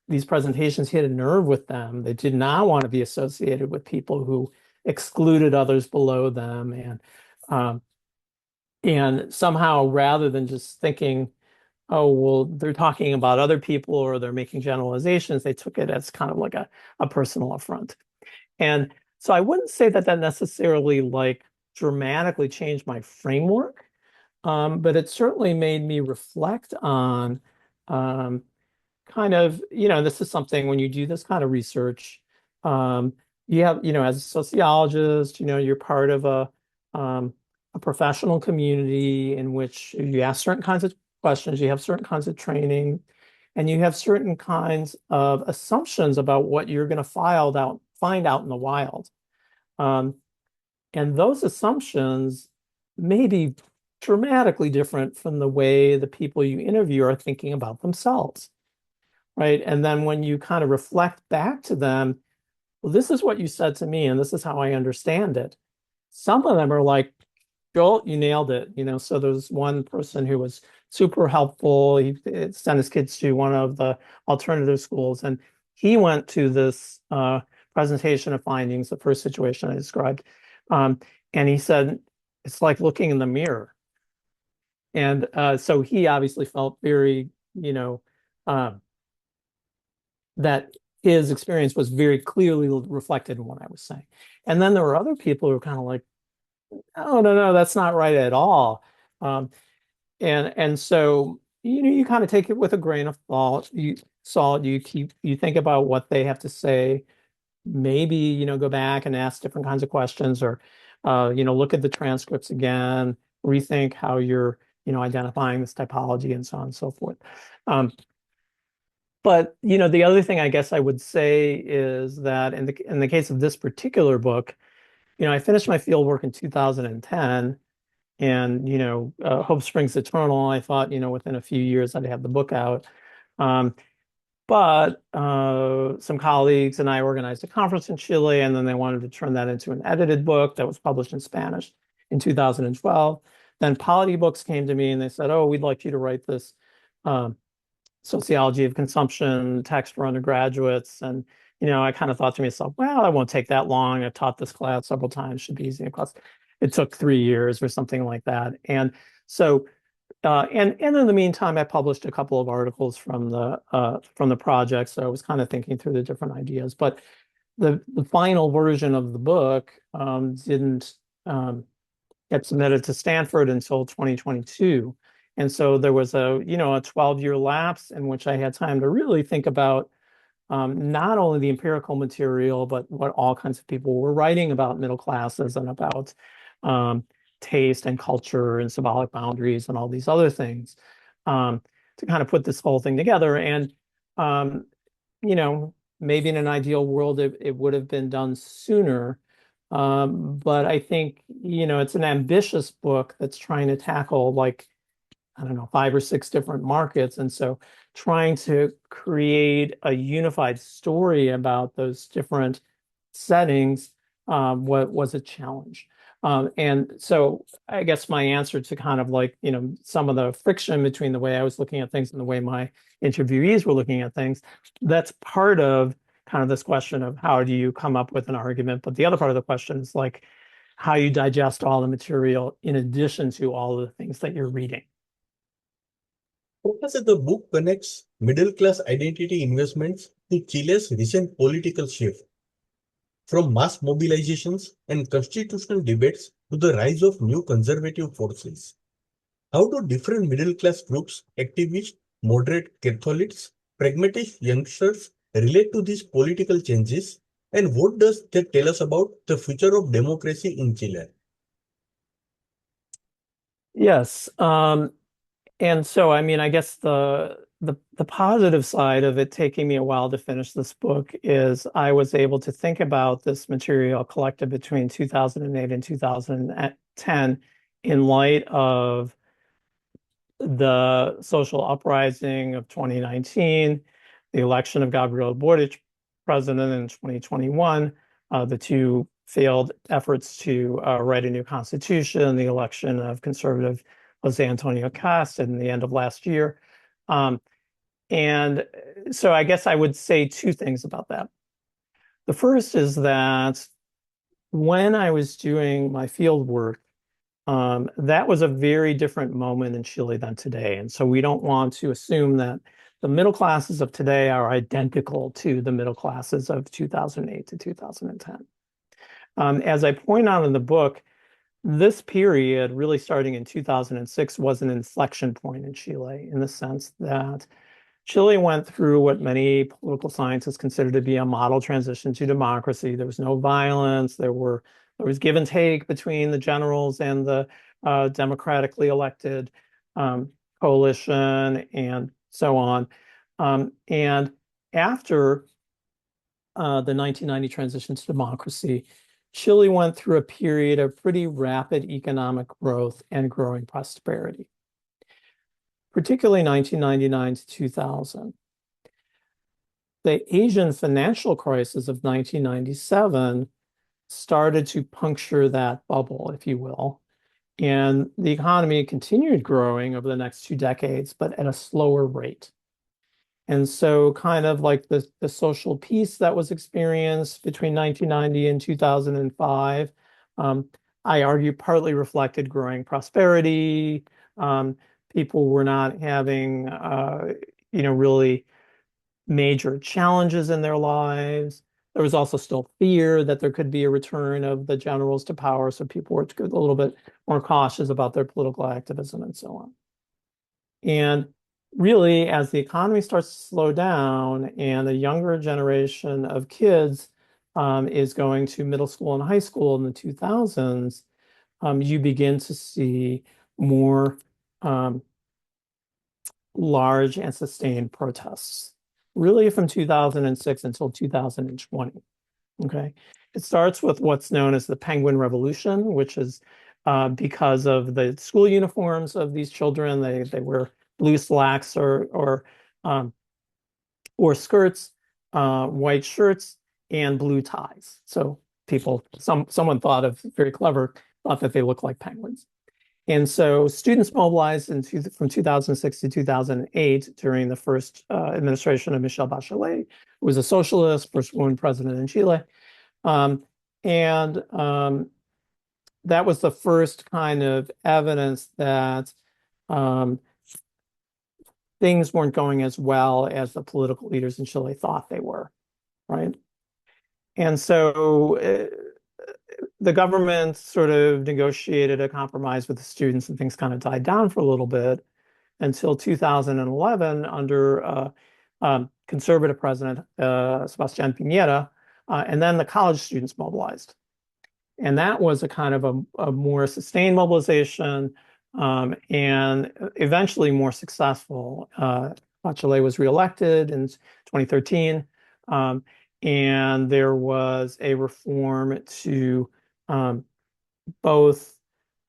these presentations hit a nerve with them. They did not want to be associated with people who excluded others below them, and somehow, rather than just thinking oh, well, they're talking about other people or they're making generalizations. They took it as kind of like a personal affront. And so I wouldn't say that that necessarily like dramatically changed my framework, but it certainly made me reflect on um, kind of, this is something when you do this kind of research, um, you have, as a sociologist, you're part of a professional community in which you ask certain kinds of questions, you have certain kinds of training, and you have certain kinds of assumptions about what you're going to find out in the wild. Um, and those assumptions may be dramatically different from the way the people you interview are thinking about themselves, right? And then when you kind of reflect back to them, well, this is what you said to me, and this is how I understand it. Some of them are like, Joel, you nailed it. So there's one person who was super helpful. He sent his kids to one of the alternative schools, and he went to this presentation of findings, the first situation I described. Um, and he said, it's like looking in the mirror. And so he obviously felt very, um, that his experience was very clearly reflected in what I was saying. And then there were other people who were kind of like, oh, no, that's not right at all. Um, and so you kind of take it with a grain of salt. You think about what they have to say. Maybe go back and ask different kinds of questions, or look at the transcripts again, rethink how you're identifying this typology and so on and so forth. But the other thing I guess I would say is that in the case of this particular book, I finished my field work in 2010, and hope springs eternal. I thought within a few years I'd have the book out. Um, but some colleagues and I organized a conference in Chile, and then they wanted to turn that into an edited book that was published in Spanish in 2012. Then Polity Books came to me and they said, "Oh, we'd like you to write this um, sociology of consumption text for undergraduates." And I kind of thought to myself, well, it won't take that long. I've taught this class several times, should be easy in class. It took 3 years or something like that. And so and in the meantime, I published a couple of articles from the project. So I was kind of thinking through the different ideas. But the final version of the book didn't get submitted to Stanford until 2022. And so there was a 12-year lapse in which I had time to really think about not only the empirical material, but what all kinds of people were writing about middle classes and about um, taste and culture and symbolic boundaries and all these other things, to kind of put this whole thing together. And um, maybe in an ideal world, it would have been done sooner. But I think, it's an ambitious book that's trying to tackle, like, I don't know, 5 or 6 different markets. And so trying to create a unified story about those different settings what was a challenge. And so I guess my answer to kind of like, some of the friction between the way I was looking at things and the way my interviewees were looking at things, that's part of kind of this question of how do you come up with an argument. But the other part of the question is like how you digest all the material in addition to all of the things that you're reading. Professor, the book connects middle class identity investments to Chile's recent political shift, from mass mobilizations and constitutional debates to the rise of new conservative forces. How do different middle class groups, activists, moderate Catholics, pragmatic youngsters relate to these political changes? And what does that tell us about the future of democracy in Chile? Yes. And so, I mean, I guess the positive side of it taking me a while to finish this book is I was able to think about this material collected between 2008 and 2010 in light of the social uprising of 2019, the election of Gabriel Boric president in 2021, the two failed efforts to write a new constitution, the election of conservative Jose Antonio Cast in the end of last year. And so I guess I would say 2 things about that. The first is that when I was doing my field work, that was a very different moment in Chile than today. And so we don't want to assume that the middle classes of today are identical to the middle classes of 2008 to 2010. As I point out in the book, this period, really starting in 2006, was an inflection point in Chile in the sense that Chile went through what many political scientists consider to be a model transition to democracy. There was no violence. There was give and take between the generals and the democratically elected coalition and so on. And after the 1990 transition to democracy, Chile went through a period of pretty rapid economic growth and growing prosperity, particularly 1999 to 2000. The Asian financial crisis of 1997 started to puncture that bubble, if you will. And the economy continued growing over the next 2 decades, but at a slower rate. And so kind of like the social peace that was experienced between 1990 and 2005, I argue partly reflected growing prosperity. People were not having, really major challenges in their lives. There was also still fear that there could be a return of the generals to power, so people were a little bit more cautious about their political activism and so on. And really, as the economy starts to slow down and the younger generation of kids is going to middle school and high school in the 2000s, you begin to see more large and sustained protests, really from 2006 until 2020. Okay. It starts with what's known as the Penguin Revolution, which is because of the school uniforms of these children. They wear blue slacks or skirts, white shirts, and blue ties. So someone thought of very clever, thought that they look like penguins. And so students mobilized from 2006 to 2008 during the first administration of Michelle Bachelet, who was a socialist, first woman president in Chile. And that was the first kind of evidence that things weren't going as well as the political leaders in Chile thought they were, right? And so the government sort of negotiated a compromise with the students, and things kind of died down for a little bit until 2011 under conservative president Sebastián Piñera, and then the college students mobilized. And that was a kind of a more sustained mobilization and eventually more successful. Bachelet was reelected in 2013, and there was a reform to both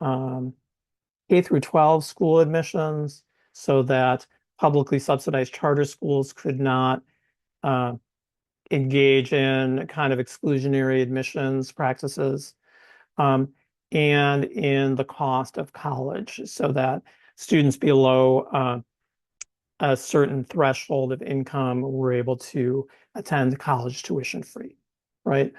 K through 12 school admissions so that publicly subsidized charter schools could not engage in kind of exclusionary admissions practices, and in the cost of college so that students below a certain threshold of income were able to attend college tuition free, right?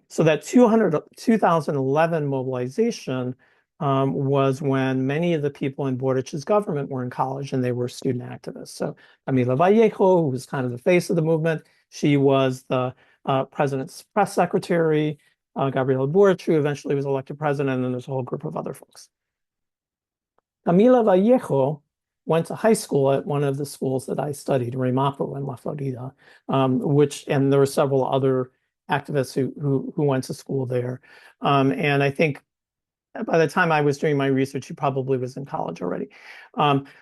So that 2011 mobilization was when many of the people in Bordic's government were in college and they were student activists. So Camila Vallejo, who was kind of the face of the movement, she was the president's press secretary. Gabriel Boric eventually was elected president, and then there's a whole group of other folks. Camila Vallejo went to high school at one of the schools that I studied, Remapo in La Florida, and there were several other activists who went to school there. And I think by the time I was doing my research, he probably was in college already.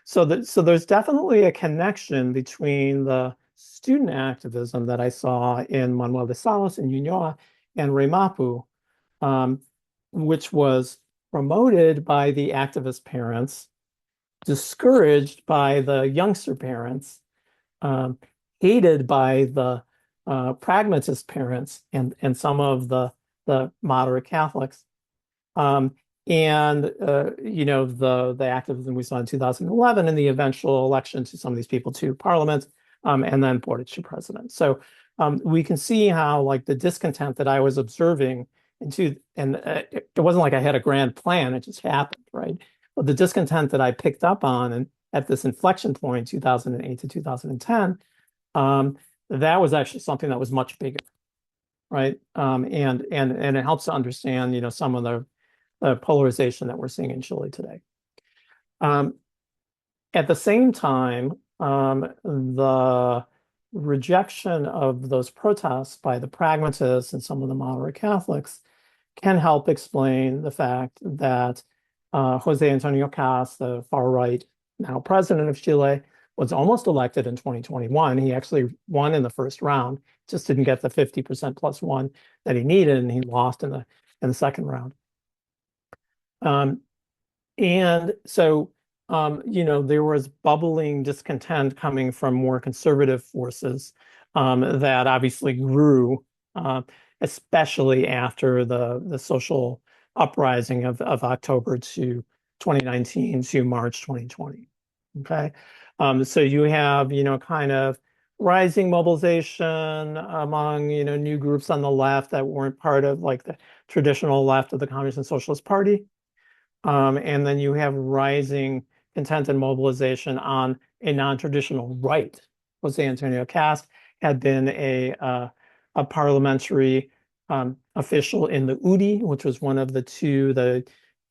So there's definitely a connection between the student activism that I saw in Manuel de Salas and Ñuñoa and Remapu, which was promoted by the activist parents, discouraged by the youngster parents, hated by the pragmatist parents and some of the moderate Catholics. The activism we saw in 2011 and the eventual election to some of these people to parliament, and then Boric to president. So we can see how like the discontent that I was observing it wasn't like I had a grand plan, it just happened, right? But the discontent that I picked up on and at this inflection point, 2008 to 2010, that was actually something that was much bigger, right? And it helps to understand, some of the polarization that we're seeing in Chile today. At the same time, the rejection of those protests by the pragmatists and some of the moderate Catholics can help explain the fact that Jose Antonio Cast, the far right now president of Chile, was almost elected in 2021. He actually won in the first round, just didn't get the 50% plus one that he needed, and he lost in the second round. And so, there was bubbling discontent coming from more conservative forces that obviously grew, especially after the social uprising of October to 2019 to March 2020. Okay. So you have, kind of rising mobilization among, new groups on the left that weren't part of like the traditional left of the Communist and Socialist Party. And then you have rising content and mobilization on a non-traditional right. Jose Antonio Cast had been a parliamentary official in the UDI, which was one of the two, the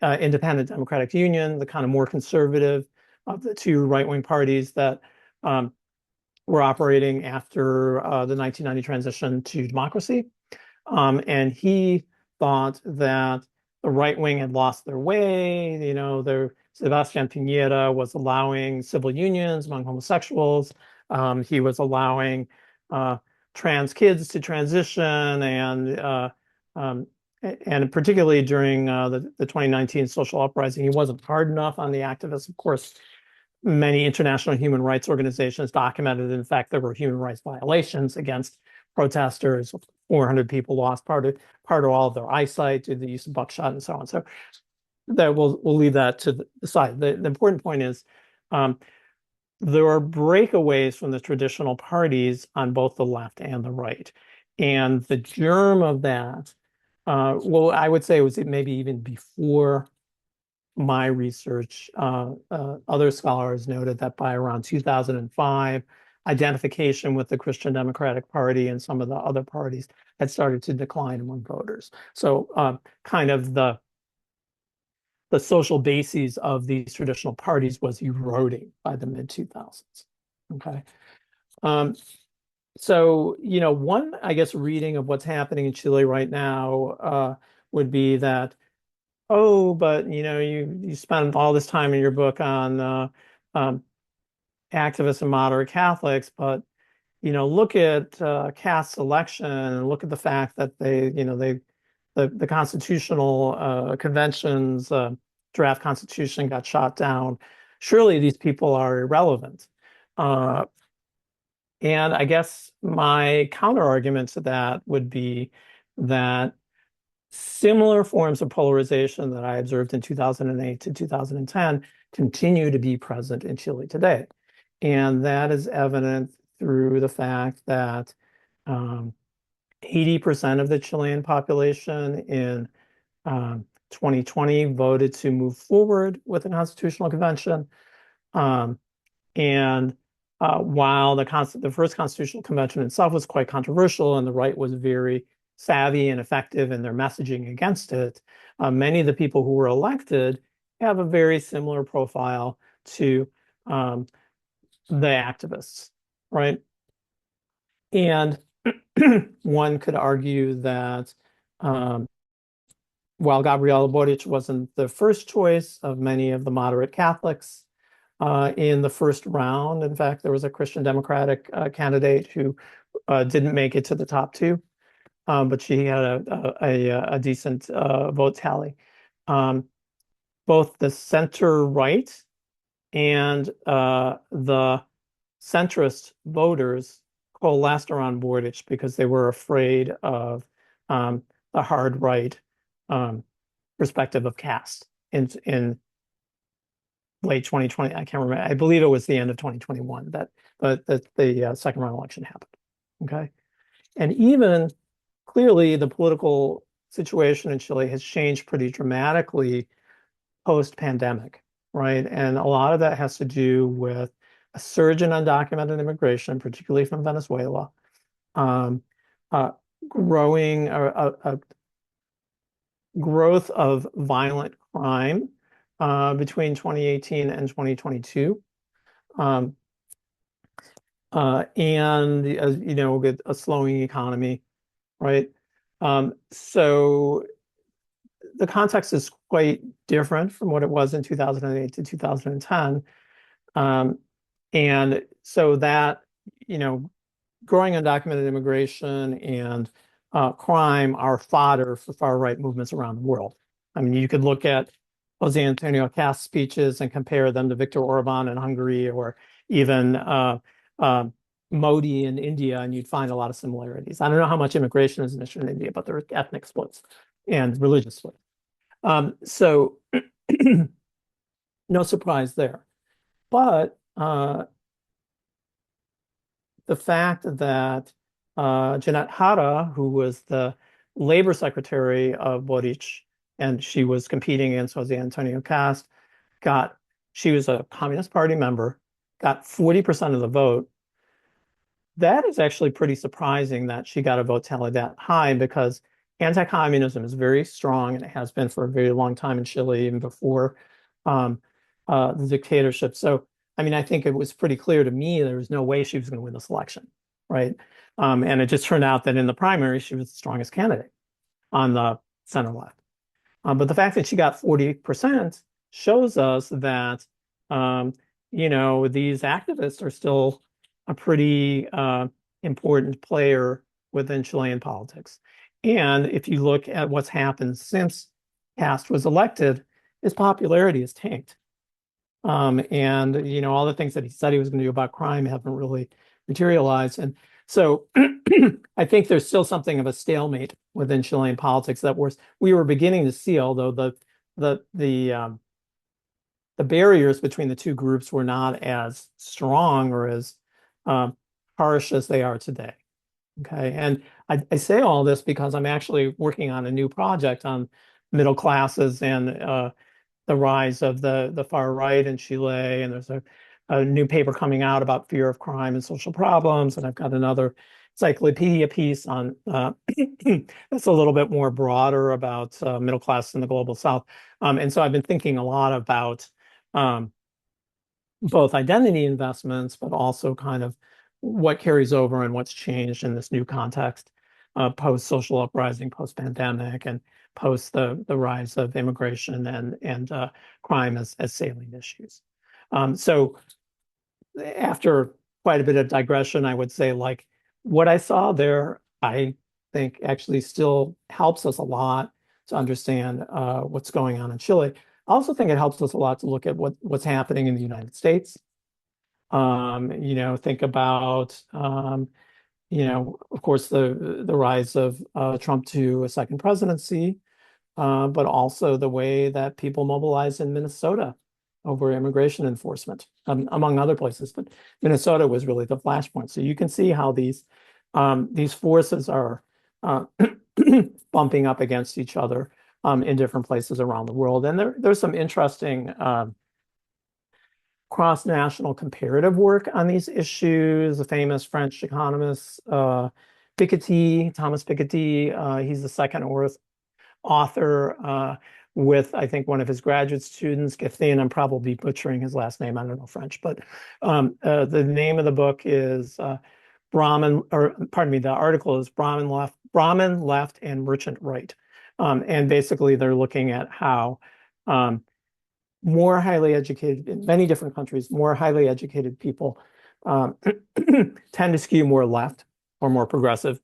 Independent Democratic Union, the kind of more conservative of the two right-wing parties that were operating after the 1990 transition to democracy. And he thought that the right wing had lost their way. Sebastián Piñera was allowing civil unions among homosexuals. He was allowing trans kids to transition, and particularly during the 2019 social uprising, he wasn't hard enough on the activists. Of course, many international human rights organizations documented, in fact, there were human rights violations against protesters. 400 people lost part of all of their eyesight due to the use of buckshot and so on. So that we'll leave that to the side. The important point is there are breakaways from the traditional parties on both the left and the right. And the germ of that, I would say it was maybe even before my research, other scholars noted that by around 2005, identification with the Christian Democratic Party and some of the other parties had started to decline among voters. So kind of the social bases of these traditional parties was eroding by the mid-2000s. Okay. So, one, I guess, reading of what's happening in Chile right now would be that, oh, but you spend all this time in your book on activists and moderate Catholics, but look at Cast's election and look at the fact that the constitutional convention's draft constitution got shot down. Surely these people are irrelevant. And I guess my counter argument to that would be that similar forms of polarization that I observed in 2008 to 2010 continue to be present in Chile today. And that is evident through the fact that 80% of the Chilean population in 2020 voted to move forward with the Constitutional Convention. And while the first Constitutional Convention itself was quite controversial and the right was very savvy and effective in their messaging against it, many of the people who were elected have a very similar profile to the activists, right? And one could argue that while Gabriela Boric wasn't the first choice of many of the moderate Catholics in the first round, in fact, there was a Christian Democratic candidate who didn't make it to the top two, but she had a decent vote tally. Both the center-right and the centrist voters coalesced around Boric because they were afraid of the hard right perspective of caste in late 2020. I can't remember. I believe it was the end of 2021 that the second round election happened. Okay, and even clearly the political situation in Chile has changed pretty dramatically post-pandemic, right? And a lot of that has to do with a surge in undocumented immigration, particularly from Venezuela, um, uh, growing a growth of violent crime between 2018 and 2022. Um, and with a slowing economy, right? So the context is quite different from what it was in 2008 to 2010. And so that, growing undocumented immigration and crime are fodder for far-right movements around the world. I mean, you could look at Jose Antonio Cast's speeches and compare them to Viktor Orban in Hungary, or even Modi in India, and you'd find a lot of similarities. I don't know how much immigration is an issue in India, but there are ethnic splits and religious splits. So no surprise there. But the fact that Jeanette Hara, who was the labor secretary of Boric, and she was competing against Jose Antonio Cast, she was a Communist Party member, got 40% of the vote. That is actually pretty surprising that she got a vote tally that high, because anti-communism is very strong, and it has been for a very long time in Chile, even before the dictatorship. So, I mean, I think it was pretty clear to me there was no way she was going to win this election, right? And it just turned out that in the primary, she was the strongest candidate on the center left. But the fact that she got 40% shows us that, these activists are still a pretty important player within Chilean politics. And if you look at what's happened since Cast was elected, his popularity has tanked. And all the things that he said he was going to do about crime haven't really materialized. And so I think there's still something of a stalemate within Chilean politics that we were beginning to see, although the barriers between the two groups were not as strong or as harsh as they are today. Okay, and I say all this because I'm actually working on a new project on middle classes and the rise of the far right in Chile, and there's a new paper coming out about fear of crime and social problems, and I've got another encyclopedia piece on that's a little bit more broader about middle class in the global South. And so I've been thinking a lot about both identity investments, but also kind of what carries over and what's changed in this new context, post-social uprising, post-pandemic, and post the rise of immigration and crime as salient issues. So after quite a bit of digression, I would say, like, what I saw there, I think actually still helps us a lot to understand what's going on in Chile. I also think it helps us a lot to look at what's happening in the United States. Think about of course, the rise of Trump to a second presidency, but also the way that people mobilized in Minnesota over immigration enforcement, among other places. But Minnesota was really the flashpoint. So you can see how these forces are bumping up against each other in different places around the world. And there's some interesting cross-national comparative work on these issues. The famous French economist Piketty, Thomas Piketty, he's the second author with, I think, one of his graduate students, Gethin. I'm probably butchering his last name. I don't know French, but the name of the book is Brahmin, or pardon me, the article is Brahmin Left, and Merchant Right. And basically, they're looking at how more highly educated, in many different countries, more highly educated people tend to skew more left or more progressive,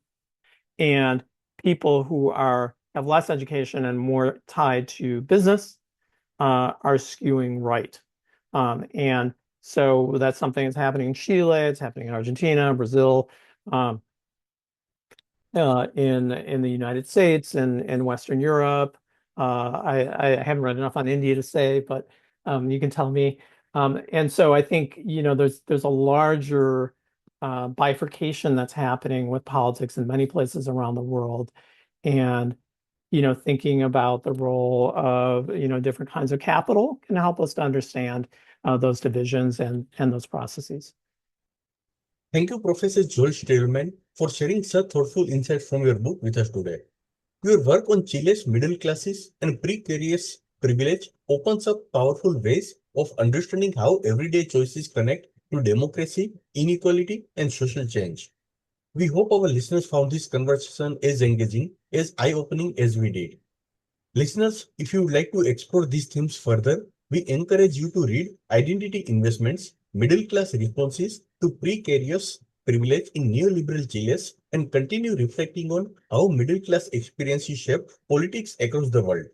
and people who have less education and more tied to business are skewing right. And so that's something that's happening in Chile, it's happening in Argentina, Brazil, in the United States and Western Europe. I haven't read enough on India to say, but you can tell me. And so I think there's a larger bifurcation that's happening with politics in many places around the world, and thinking about the role of, different kinds of capital can help us to understand those divisions and those processes. Thank you, Professor Joel Stillerman, for sharing such thoughtful insights from your book with us today. Your work on Chile's middle classes and precarious privilege opens up powerful ways of understanding how everyday choices connect to democracy, inequality, and social change. We hope our listeners found this conversation as engaging, as eye-opening as we did. Listeners, if you would like to explore these themes further, we encourage you to read Identity Investments, Middle Class Responses to Precarious Privilege in Neoliberal Chile and continue reflecting on how middle class experiences shape politics across the world.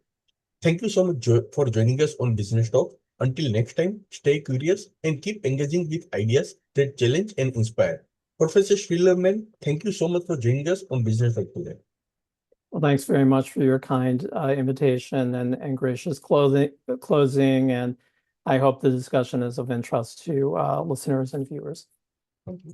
Thank you so much for joining us on Business Talk. Until next time, stay curious and keep engaging with ideas that challenge and inspire. Professor Schillerman, thank you so much for joining us on Business Talk today. Well, thanks very much for your kind invitation and gracious closing. And I hope the discussion is of interest to listeners and viewers. Thank you.